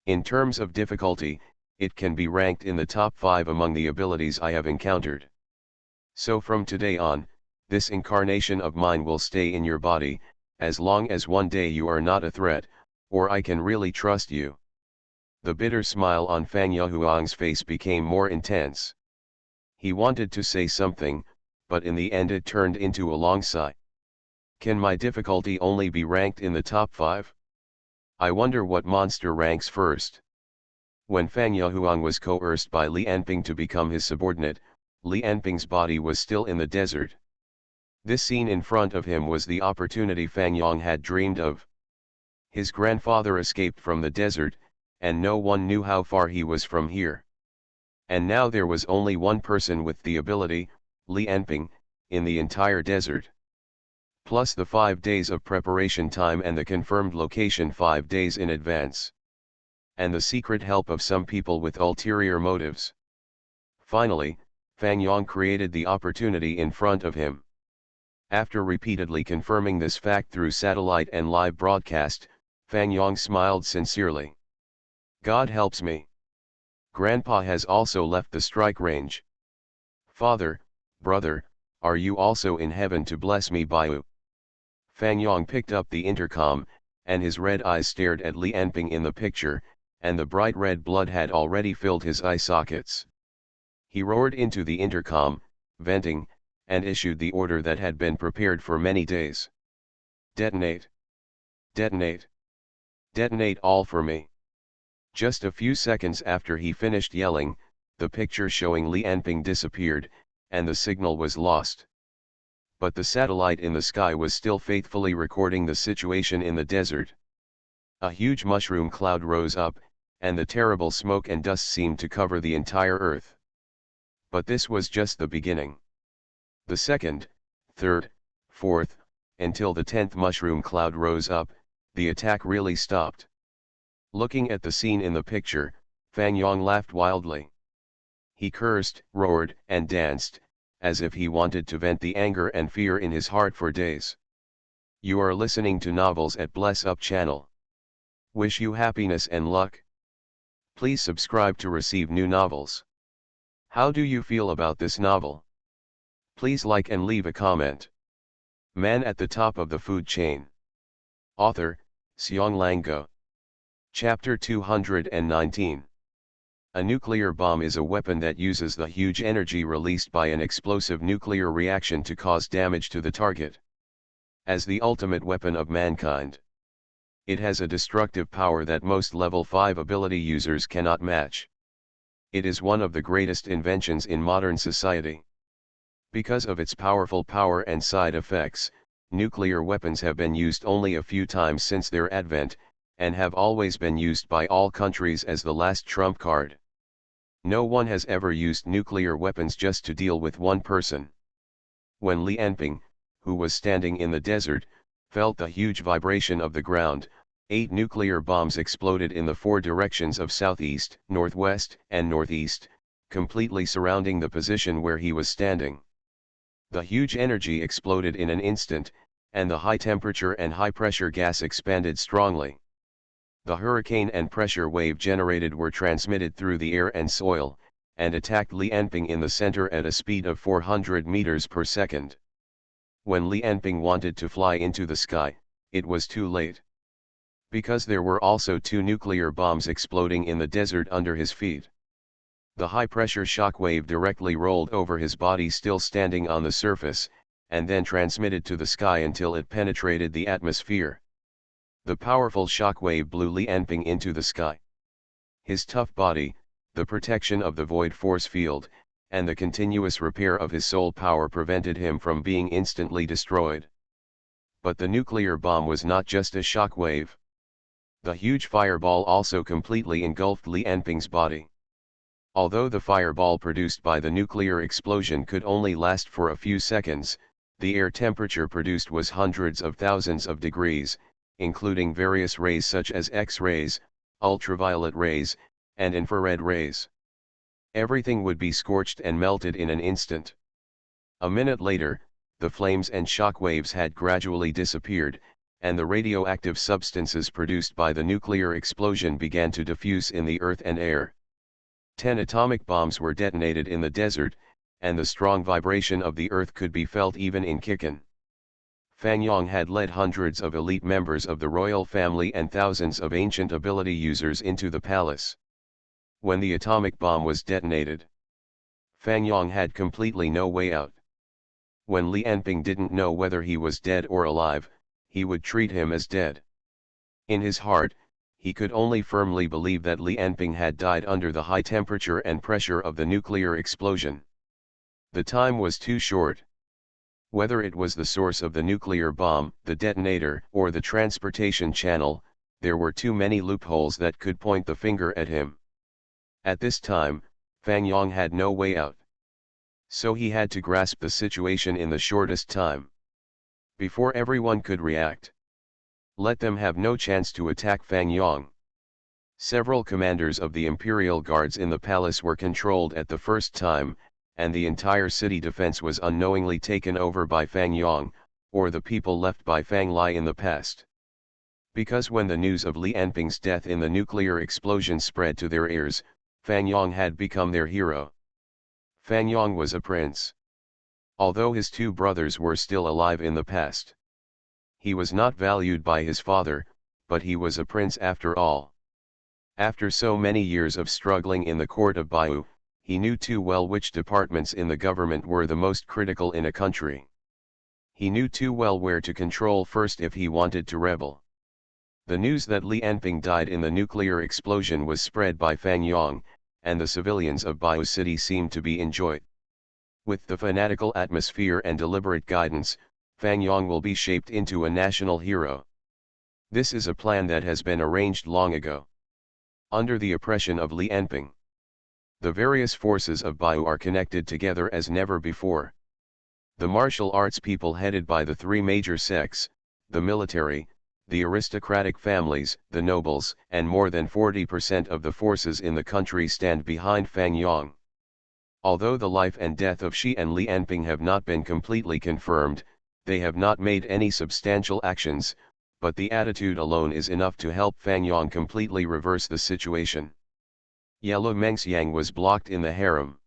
In terms of difficulty, it can be ranked in the top 5 among the abilities I have encountered. So from today on, this incarnation of mine will stay in your body, as long as one day you are not a threat, or I can really trust you. The bitter smile on Fang Yahuang's face became more intense. He wanted to say something, but in the end it turned into a long sigh. Can my difficulty only be ranked in the top 5? I wonder what monster ranks first. When Fang Yahuang was coerced by Li Anping to become his subordinate, Li Anping's body was still in the desert. This scene in front of him was the opportunity Fang Yang had dreamed of. His grandfather escaped from the desert, and no one knew how far he was from here. And now there was only one person with the ability, Li Anping, in the entire desert. Plus the 5 days of preparation time and the confirmed location 5 days in advance. And the secret help of some people with ulterior motives. Finally, Fang Yang created the opportunity in front of him. After repeatedly confirming this fact through satellite and live broadcast, Fang Yang smiled sincerely. God helps me. Grandpa has also left the strike range. Father, brother, are you also in heaven to bless me, Baiu? Fang Yang picked up the intercom, and his red eyes stared at Li Anping in the picture, and the bright red blood had already filled his eye sockets. He roared into the intercom, venting, and issued the order that had been prepared for many days. Detonate! Detonate! Detonate all for me! Just a few seconds after he finished yelling, the picture showing Li Anping disappeared, and the signal was lost. But the satellite in the sky was still faithfully recording the situation in the desert. A huge mushroom cloud rose up, and the terrible smoke and dust seemed to cover the entire earth. But this was just the beginning. The second, third, fourth, until the 10th mushroom cloud rose up, the attack really stopped. Looking at the scene in the picture, Fang Yang laughed wildly. He cursed, roared, and danced, as if he wanted to vent the anger and fear in his heart for days. You are listening to Novels at Bless Up channel. Wish you happiness and luck. Please subscribe to receive new novels. How do you feel about this novel? Please like and leave a comment. Man at the top of the food chain. Author, Xiong Go. Chapter 219. A nuclear bomb is a weapon that uses the huge energy released by an explosive nuclear reaction to cause damage to the target. As the ultimate weapon of mankind, it has a destructive power that most level 5 ability users cannot match. It is one of the greatest inventions in modern society. Because of its powerful power and side effects, nuclear weapons have been used only a few times since their advent, and have always been used by all countries as the last trump card. No one has ever used nuclear weapons just to deal with one person. When Li Anping, who was standing in the desert, felt the huge vibration of the ground, 8 nuclear bombs exploded in the 4 directions of southeast, northwest, and northeast, completely surrounding the position where he was standing. The huge energy exploded in an instant, and the high temperature and high pressure gas expanded strongly. The hurricane and pressure wave generated were transmitted through the air and soil, and attacked Li Enping in the center at a speed of 400 meters per second. When Li Enping wanted to fly into the sky, it was too late. Because there were also 2 nuclear bombs exploding in the desert under his feet. The high-pressure shock wave directly rolled over his body still standing on the surface, and then transmitted to the sky until it penetrated the atmosphere. The powerful shock wave blew Li Enping into the sky. His tough body, the protection of the void force field, and the continuous repair of his soul power prevented him from being instantly destroyed. But the nuclear bomb was not just a shock wave. The huge fireball also completely engulfed Li Enping's body. Although the fireball produced by the nuclear explosion could only last for a few seconds, the air temperature produced was hundreds of thousands of degrees, including various rays such as X-rays, ultraviolet rays, and infrared rays. Everything would be scorched and melted in an instant. A minute later, the flames and shock waves had gradually disappeared, and the radioactive substances produced by the nuclear explosion began to diffuse in the earth and air. 10 atomic bombs were detonated in the desert, and the strong vibration of the earth could be felt even in Kikan. Fan Yang had led hundreds of elite members of the royal family and thousands of ancient ability users into the palace. When the atomic bomb was detonated, Fan Yang had completely no way out. When Li Enping didn't know whether he was dead or alive, he would treat him as dead. In his heart, he could only firmly believe that Li Enping had died under the high temperature and pressure of the nuclear explosion. The time was too short. Whether it was the source of the nuclear bomb, the detonator, or the transportation channel, there were too many loopholes that could point the finger at him. At this time, Fan Yang had no way out. So he had to grasp the situation in the shortest time. Before everyone could react. Let them have no chance to attack Fan Yang. Several commanders of the Imperial Guards in the palace were controlled at the first time, and the entire city defense was unknowingly taken over by Fan Yang, or the people left by Fang Lai in the past. Because when the news of Li Enping's death in the nuclear explosion spread to their ears, Fan Yang had become their hero. Fan Yang was a prince. Although his 2 brothers were still alive in the past. He was not valued by his father, but he was a prince after all. After so many years of struggling in the court of Baiyu, he knew too well which departments in the government were the most critical in a country. He knew too well where to control first if he wanted to rebel. The news that Li Enping died in the nuclear explosion was spread by Fan Yang, and the civilians of Baiyu City seemed to be enjoyed. With the fanatical atmosphere and deliberate guidance, Fan Yang will be shaped into a national hero. This is a plan that has been arranged long ago. Under the oppression of Li Enping, the various forces of Baiyu are connected together as never before. The martial arts people headed by the 3 major sects, the military, the aristocratic families, the nobles, and more than 40% of the forces in the country stand behind Fan Yang. Although the life and death of Shi and Li Enping have not been completely confirmed, they have not made any substantial actions, but the attitude alone is enough to help Fan Yang completely reverse the situation. Yellow Mengxiang was blocked in the harem.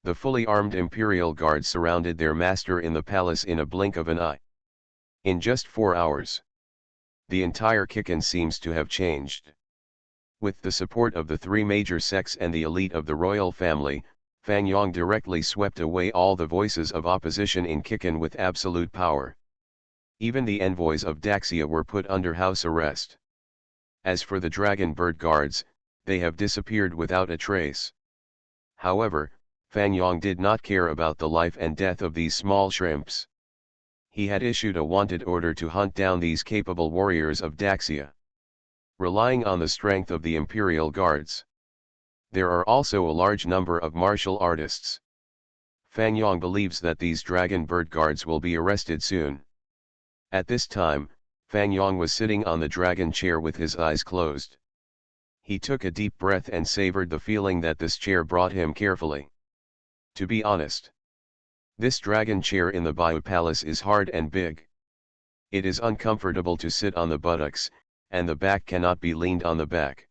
The fully armed imperial guards surrounded their master in the palace in a blink of an eye. In just 4 hours, the entire Kikan seems to have changed. With the support of the 3 major sects and the elite of the royal family, Fan Yang directly swept away all the voices of opposition in Kikan with absolute power. Even the envoys of Daxia were put under house arrest. As for the Dragon Bird Guards, they have disappeared without a trace. However, Fan Yang did not care about the life and death of these small shrimps. He had issued a wanted order to hunt down these capable warriors of Daxia. Relying on the strength of the Imperial Guards, there are also a large number of martial artists. Fan Yang believes that these Dragon Bird Guards will be arrested soon. At this time, Fan Yang was sitting on the dragon chair with his eyes closed. He took a deep breath and savored the feeling that this chair brought him carefully. To be honest, this dragon chair in the Baiyu Palace is hard and big. It is uncomfortable to sit on the buttocks, and the back cannot be leaned on the back.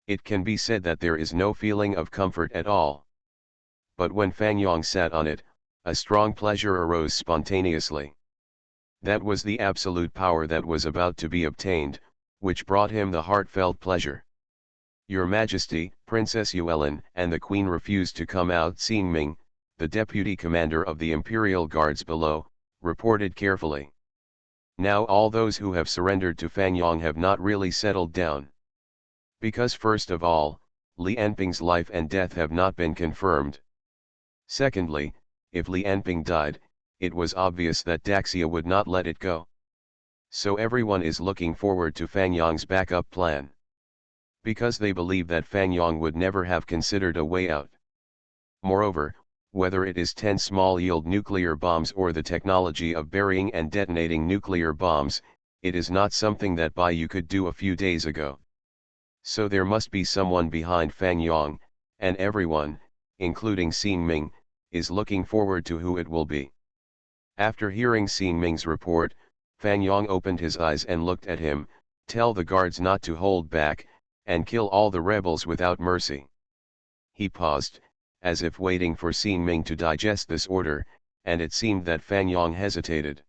It can be said that there is no feeling of comfort at all. But when Fang Yong sat on it, a strong pleasure arose spontaneously. That was the absolute power that was about to be obtained, which brought him the heartfelt pleasure. Your Majesty, Princess Yuelin and the Queen refused to come out. Xing Ming, the deputy commander of the Imperial Guards below, reported carefully. Now all those who have surrendered to Fang Yong have not really settled down. Because first of all, Li Anping's life and death have not been confirmed. Secondly, if Li Anping died, it was obvious that Daxia would not let it go. So everyone is looking forward to Fang Yong's backup plan. Because they believe that Fang Yong would never have considered a way out. Moreover, whether it is 10 small-yield nuclear bombs or the technology of burying and detonating nuclear bombs, it is not something that Baiyu could do a few days ago. So there must be someone behind Fang Yong, and everyone, including Xing Ming, is looking forward to who it will be. After hearing Xing Ming's report, Fang Yong opened his eyes and looked at him. Tell the guards not to hold back, and kill all the rebels without mercy. He paused, as if waiting for Xing Ming to digest this order, and it seemed that Fang Yong hesitated.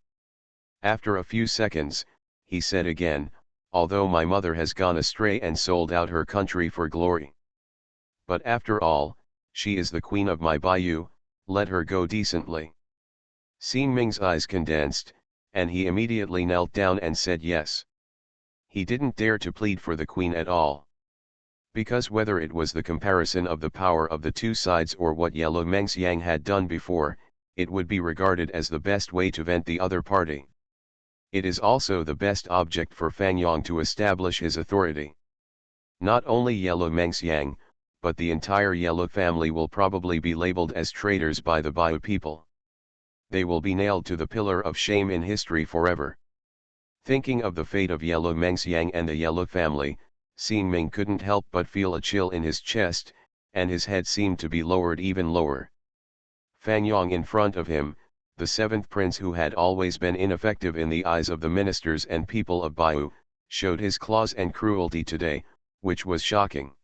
After a few seconds, he said again, although my mother has gone astray and sold out her country for glory. But after all, she is the queen of my Baiyu, let her go decently. Xing Ming's eyes condensed, and he immediately knelt down and said yes. He didn't dare to plead for the queen at all. Because whether it was the comparison of the power of the two sides or what Yellow Mengxiang had done before, it would be regarded as the best way to vent the other party. It is also the best object for Fang Yong to establish his authority. Not only Yellow Mengxiang, but the entire Yellow family will probably be labeled as traitors by the Baiyu people. They will be nailed to the pillar of shame in history forever. Thinking of the fate of Yellow Mengxiang and the Yellow family, Xing Ming couldn't help but feel a chill in his chest, and his head seemed to be lowered even lower. Fang Yong in front of him, the seventh prince who had always been ineffective in the eyes of the ministers and people of Baiyu, showed his claws and cruelty today, which was shocking.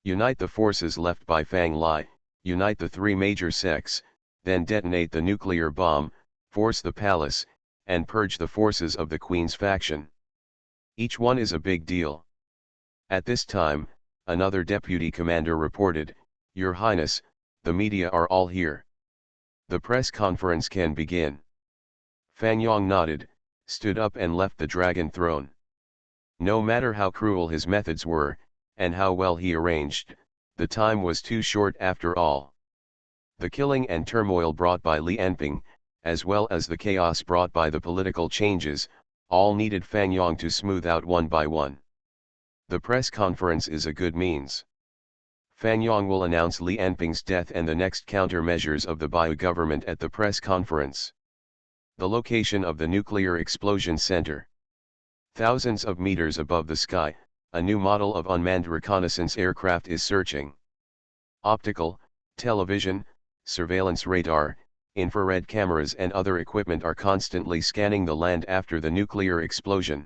Unite the forces left by Fang Lai, unite the three major sects, then detonate the nuclear bomb, force the palace, and purge the forces of the Queen's faction. Each one is a big deal. At this time, another deputy commander reported, Your Highness, the media are all here. The press conference can begin. Fang Yong nodded, stood up and left the dragon throne. No matter how cruel his methods were, and how well he arranged, the time was too short after all. The killing and turmoil brought by Li Anping, as well as the chaos brought by the political changes, all needed Fang Yong to smooth out one by one. The press conference is a good means. Fang Yong will announce Li Anping's death and the next countermeasures of the Baiyu government at the press conference. The location of the nuclear explosion center. Thousands of meters above the sky, a new model of unmanned reconnaissance aircraft is searching. Optical, television, surveillance radar, infrared cameras and other equipment are constantly scanning the land after the nuclear explosion.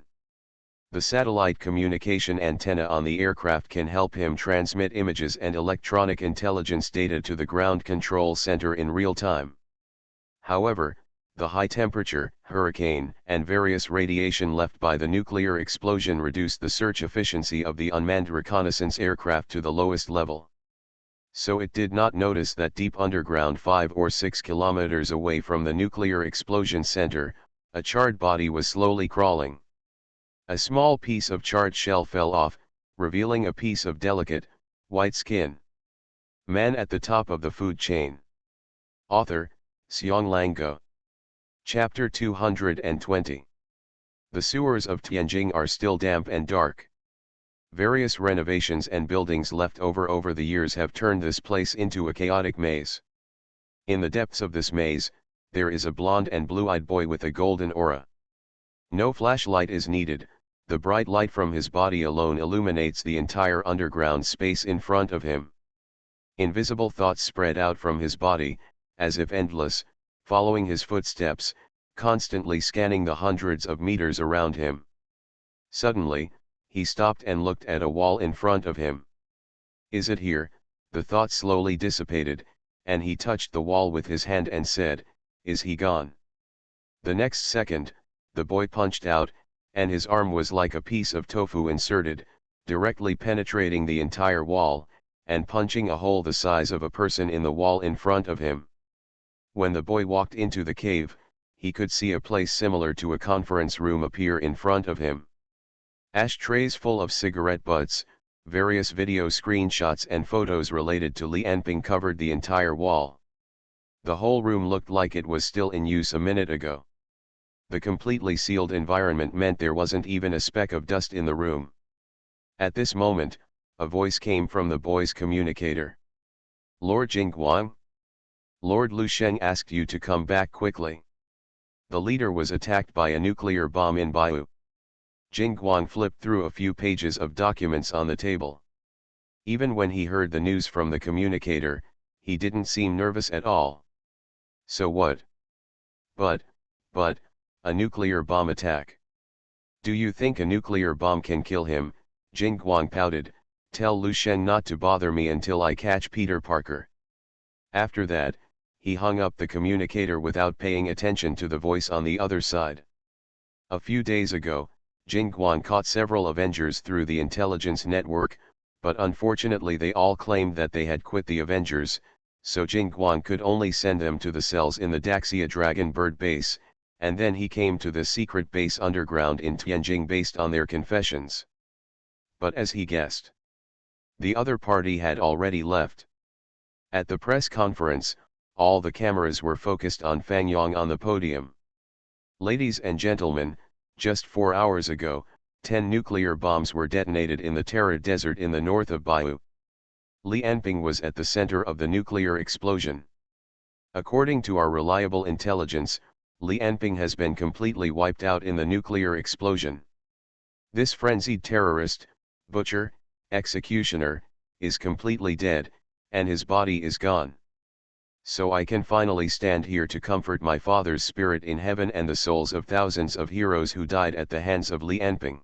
The satellite communication antenna on the aircraft can help him transmit images and electronic intelligence data to the ground control center in real time. However, the high temperature, hurricane, and various radiation left by the nuclear explosion reduced the search efficiency of the unmanned reconnaissance aircraft to the lowest level. So it did not notice that deep underground 5 or 6 kilometers away from the nuclear explosion center, a charred body was slowly crawling. A small piece of charred shell fell off, revealing a piece of delicate, white skin. Man at the top of the food chain. Author, Xiong Lango. Chapter 220. The sewers of Tianjing are still damp and dark. Various renovations and buildings left over the years have turned this place into a chaotic maze. In the depths of this maze, there is a blonde and blue-eyed boy with a golden aura. No flashlight is needed, the bright light from his body alone illuminates the entire underground space in front of him. Invisible thoughts spread out from his body, as if endless, following his footsteps, constantly scanning the hundreds of meters around him. Suddenly, he stopped and looked at a wall in front of him. Is it here? The thought slowly dissipated, and he touched the wall with his hand and said, is he gone? The next second, the boy punched out, and his arm was like a piece of tofu inserted, directly penetrating the entire wall, and punching a hole the size of a person in the wall in front of him. When the boy walked into the cave, he could see a place similar to a conference room appear in front of him. Ashtrays full of cigarette butts, various video screenshots and photos related to Li Anping covered the entire wall. The whole room looked like it was still in use a minute ago. The completely sealed environment meant there wasn't even a speck of dust in the room. At this moment, a voice came from the boy's communicator. Lord Jingguang? Lord Lu Sheng asked you to come back quickly. The leader was attacked by a nuclear bomb in Baiyu. Jingguang flipped through a few pages of documents on the table. Even when he heard the news from the communicator, he didn't seem nervous at all. So what? But, a nuclear bomb attack. Do you think a nuclear bomb can kill him? Jingguang pouted. Tell Lu Sheng not to bother me until I catch Peter Parker. After that, he hung up the communicator without paying attention to the voice on the other side. A few days ago, Jingguang caught several Avengers through the intelligence network, but unfortunately they all claimed that they had quit the Avengers, so Jingguang could only send them to the cells in the Daxia Dragon Bird base, and then he came to the secret base underground in Tianjing based on their confessions. But as he guessed, the other party had already left. At the press conference, all the cameras were focused on Fang Yong on the podium. Ladies and gentlemen, just 4 hours ago, 10 nuclear bombs were detonated in the Terror Desert in the north of Baiyu. Li Anping was at the center of the nuclear explosion. According to our reliable intelligence, Li Anping has been completely wiped out in the nuclear explosion. This frenzied terrorist, butcher, executioner, is completely dead, and his body is gone. So I can finally stand here to comfort my father's spirit in heaven and the souls of thousands of heroes who died at the hands of Li Anping.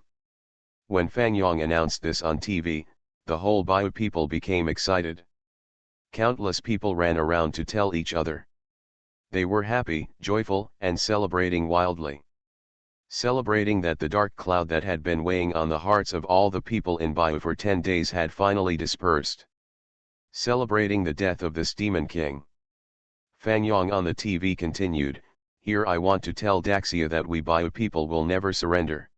When Fang Yong announced this on TV, the whole Baiyu people became excited. Countless people ran around to tell each other. They were happy, joyful, and celebrating wildly. Celebrating that the dark cloud that had been weighing on the hearts of all the people in Baiyu for 10 days had finally dispersed. Celebrating the death of this demon king. Fang Yong on the TV continued, here I want to tell Daxia that we Baiyu people will never surrender.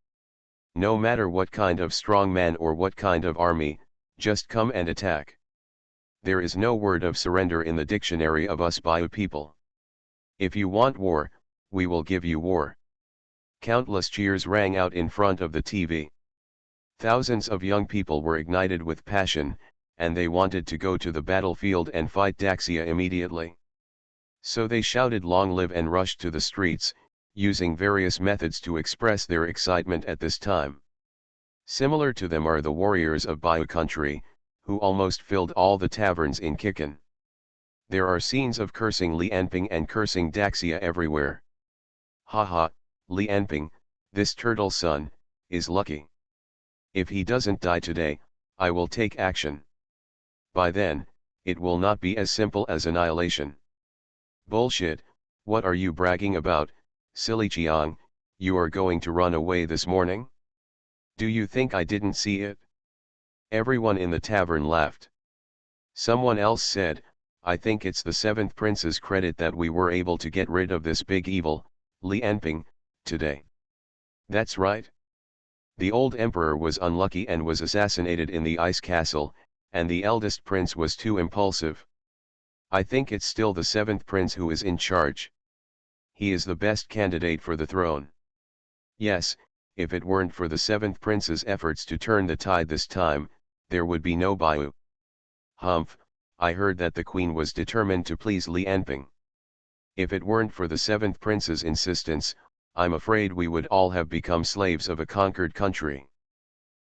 No matter what kind of strong man or what kind of army, just come and attack. There is no word of surrender in the dictionary of us Baiyu people. If you want war, we will give you war. Countless cheers rang out in front of the TV. Thousands of young people were ignited with passion, and they wanted to go to the battlefield and fight Daxia immediately. So they shouted long live and rushed to the streets, using various methods to express their excitement at this time. Similar to them are the warriors of Baiyu country, who almost filled all the taverns in Kikan. There are scenes of cursing Li Anping and cursing Daxia everywhere. Haha, Li Anping, this turtle son, is lucky. If he doesn't die today, I will take action. By then, it will not be as simple as annihilation. Bullshit, what are you bragging about, silly Chiang, you are going to run away this morning? Do you think I didn't see it? Everyone in the tavern laughed. Someone else said, I think it's the 7th prince's credit that we were able to get rid of this big evil, Li Anping, today. That's right. The old emperor was unlucky and was assassinated in the ice castle, and the eldest prince was too impulsive. I think it's still the 7th prince who is in charge. He is the best candidate for the throne. Yes, if it weren't for the 7th prince's efforts to turn the tide this time, there would be no Baiyu. Humph, I heard that the queen was determined to please Li Anping. If it weren't for the 7th prince's insistence, I'm afraid we would all have become slaves of a conquered country.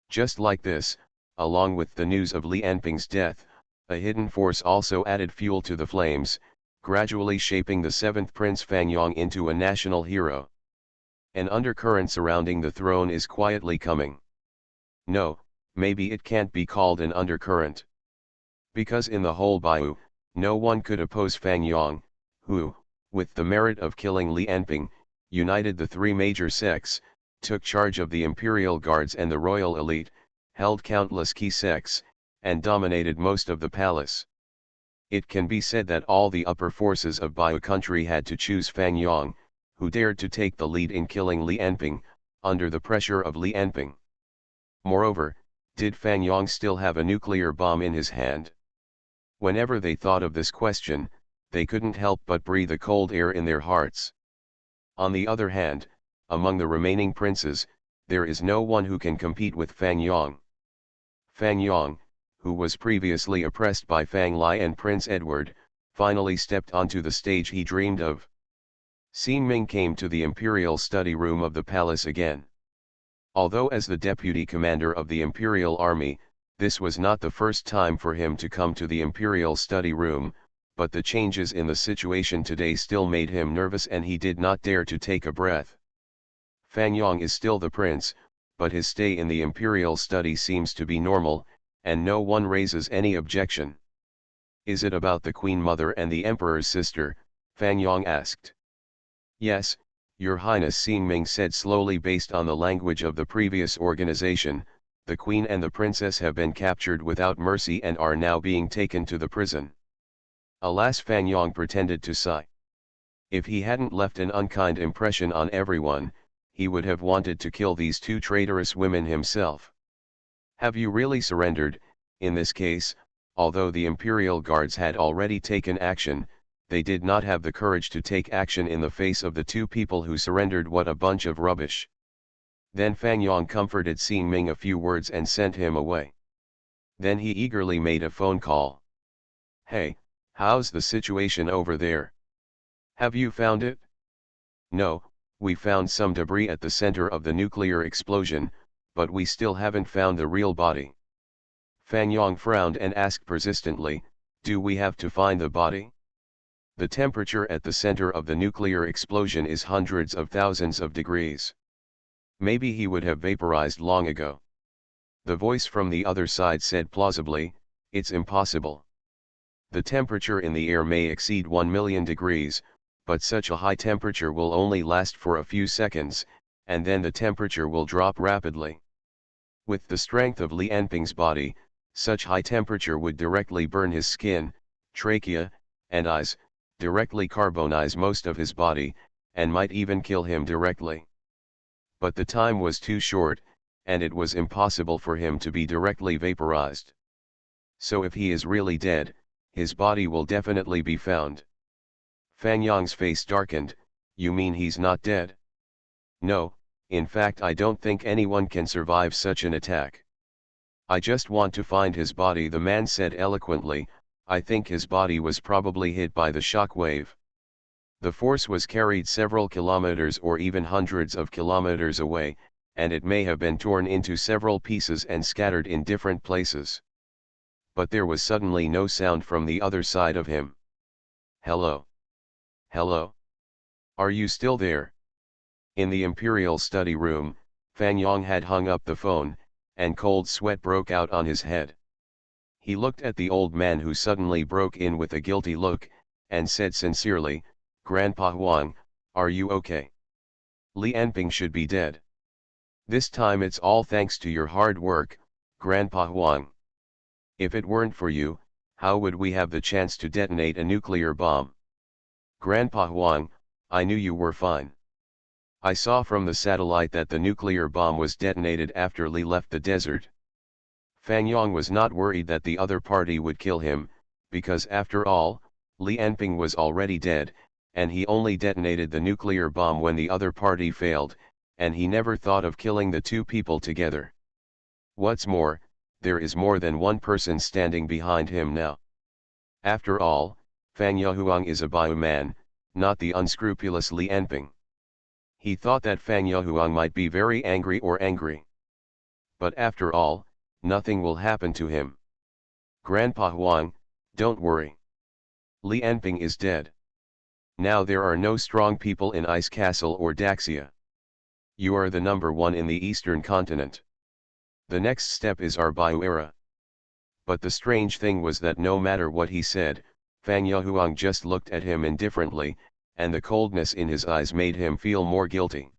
Just like this, along with the news of Li Anping's death, a hidden force also added fuel to the flames, gradually shaping the 7th Prince Fang Yong into a national hero. An undercurrent surrounding the throne is quietly coming. No, maybe it can't be called an undercurrent. Because in the whole bayou, no one could oppose Fang Yang, who, with the merit of killing Li Enping, united the three major sects, took charge of the imperial guards and the royal elite, held countless key sects, and dominated most of the palace. It can be said that all the upper forces of Bayou country had to choose Fang Yang, who dared to take the lead in killing Li Enping, under the pressure of Li Enping. Moreover, did Fang Yang still have a nuclear bomb in his hand? Whenever they thought of this question, they couldn't help but breathe a cold air in their hearts. On the other hand, among the remaining princes, there is no one who can compete with Fang Yang. Fang Yang, who was previously oppressed by Fang Lai and Prince Edward, finally stepped onto the stage he dreamed of. Xin Ming came to the imperial study room of the palace again. Although as the deputy commander of the imperial army, this was not the first time for him to come to the imperial study room, but the changes in the situation today still made him nervous and he did not dare to take a breath. Fang Yang is still the prince, but his stay in the imperial study seems to be normal, and no one raises any objection. Is it about the Queen Mother and the Emperor's sister? Fang Yang asked. Yes, Your Highness, Xin Ming said slowly. Based on the language of the previous organization, the Queen and the Princess have been captured without mercy and are now being taken to the prison. Alas, Fang Yang pretended to sigh. If he hadn't left an unkind impression on everyone, he would have wanted to kill these two traitorous women himself. Have you really surrendered? In this case, although the imperial guards had already taken action, they did not have the courage to take action in the face of the two people who surrendered. What a bunch of rubbish. Then Fang Yang comforted Xin Ming a few words and sent him away. Then he eagerly made a phone call. Hey, how's the situation over there? Have you found it? No, we found some debris at the center of the nuclear explosion, but we still haven't found the real body. Fang Yang frowned and asked persistently, do we have to find the body? The temperature at the center of the nuclear explosion is hundreds of thousands of degrees. Maybe he would have vaporized long ago. The voice from the other side said plausibly, it's impossible. The temperature in the air may exceed 1 million degrees, but such a high temperature will only last for a few seconds, and then the temperature will drop rapidly. With the strength of Li Enping's body, such high temperature would directly burn his skin, trachea, and eyes, directly carbonize most of his body, and might even kill him directly. But the time was too short, and it was impossible for him to be directly vaporized. So if he is really dead, his body will definitely be found. Fang Yang's face darkened. You mean he's not dead? No, in fact I don't think anyone can survive such an attack. I just want to find his body, the man said eloquently. I think his body was probably hit by the shock wave. The force was carried several kilometers or even hundreds of kilometers away, and it may have been torn into several pieces and scattered in different places. But there was suddenly no sound from the other side of him. Hello? Hello? Are you still there? In the imperial study room, Fang Yang had hung up the phone, and cold sweat broke out on his head. He looked at the old man, who suddenly broke in with a guilty look, and said sincerely, Grandpa Huang, are you okay? Li Enping should be dead. This time it's all thanks to your hard work, Grandpa Huang. If it weren't for you, how would we have the chance to detonate a nuclear bomb? Grandpa Huang, I knew you were fine. I saw from the satellite that the nuclear bomb was detonated after Li left the desert. Fang Yang was not worried that the other party would kill him, because after all, Li Enping was already dead, and he only detonated the nuclear bomb when the other party failed, and he never thought of killing the two people together. What's more, there is more than one person standing behind him now. After all, Fang Yahuang is a Bayou man, not the unscrupulous Li Enping. He thought that Fang Yahuang might be very angry. But after all, nothing will happen to him. Grandpa Huang, don't worry. Li Enping is dead. Now there are no strong people in Ice Castle or Daxia. You are the number one in the eastern continent. The next step is our Bioera. But the strange thing was that no matter what he said, Fang Yahuang just looked at him indifferently, and the coldness in his eyes made him feel more guilty.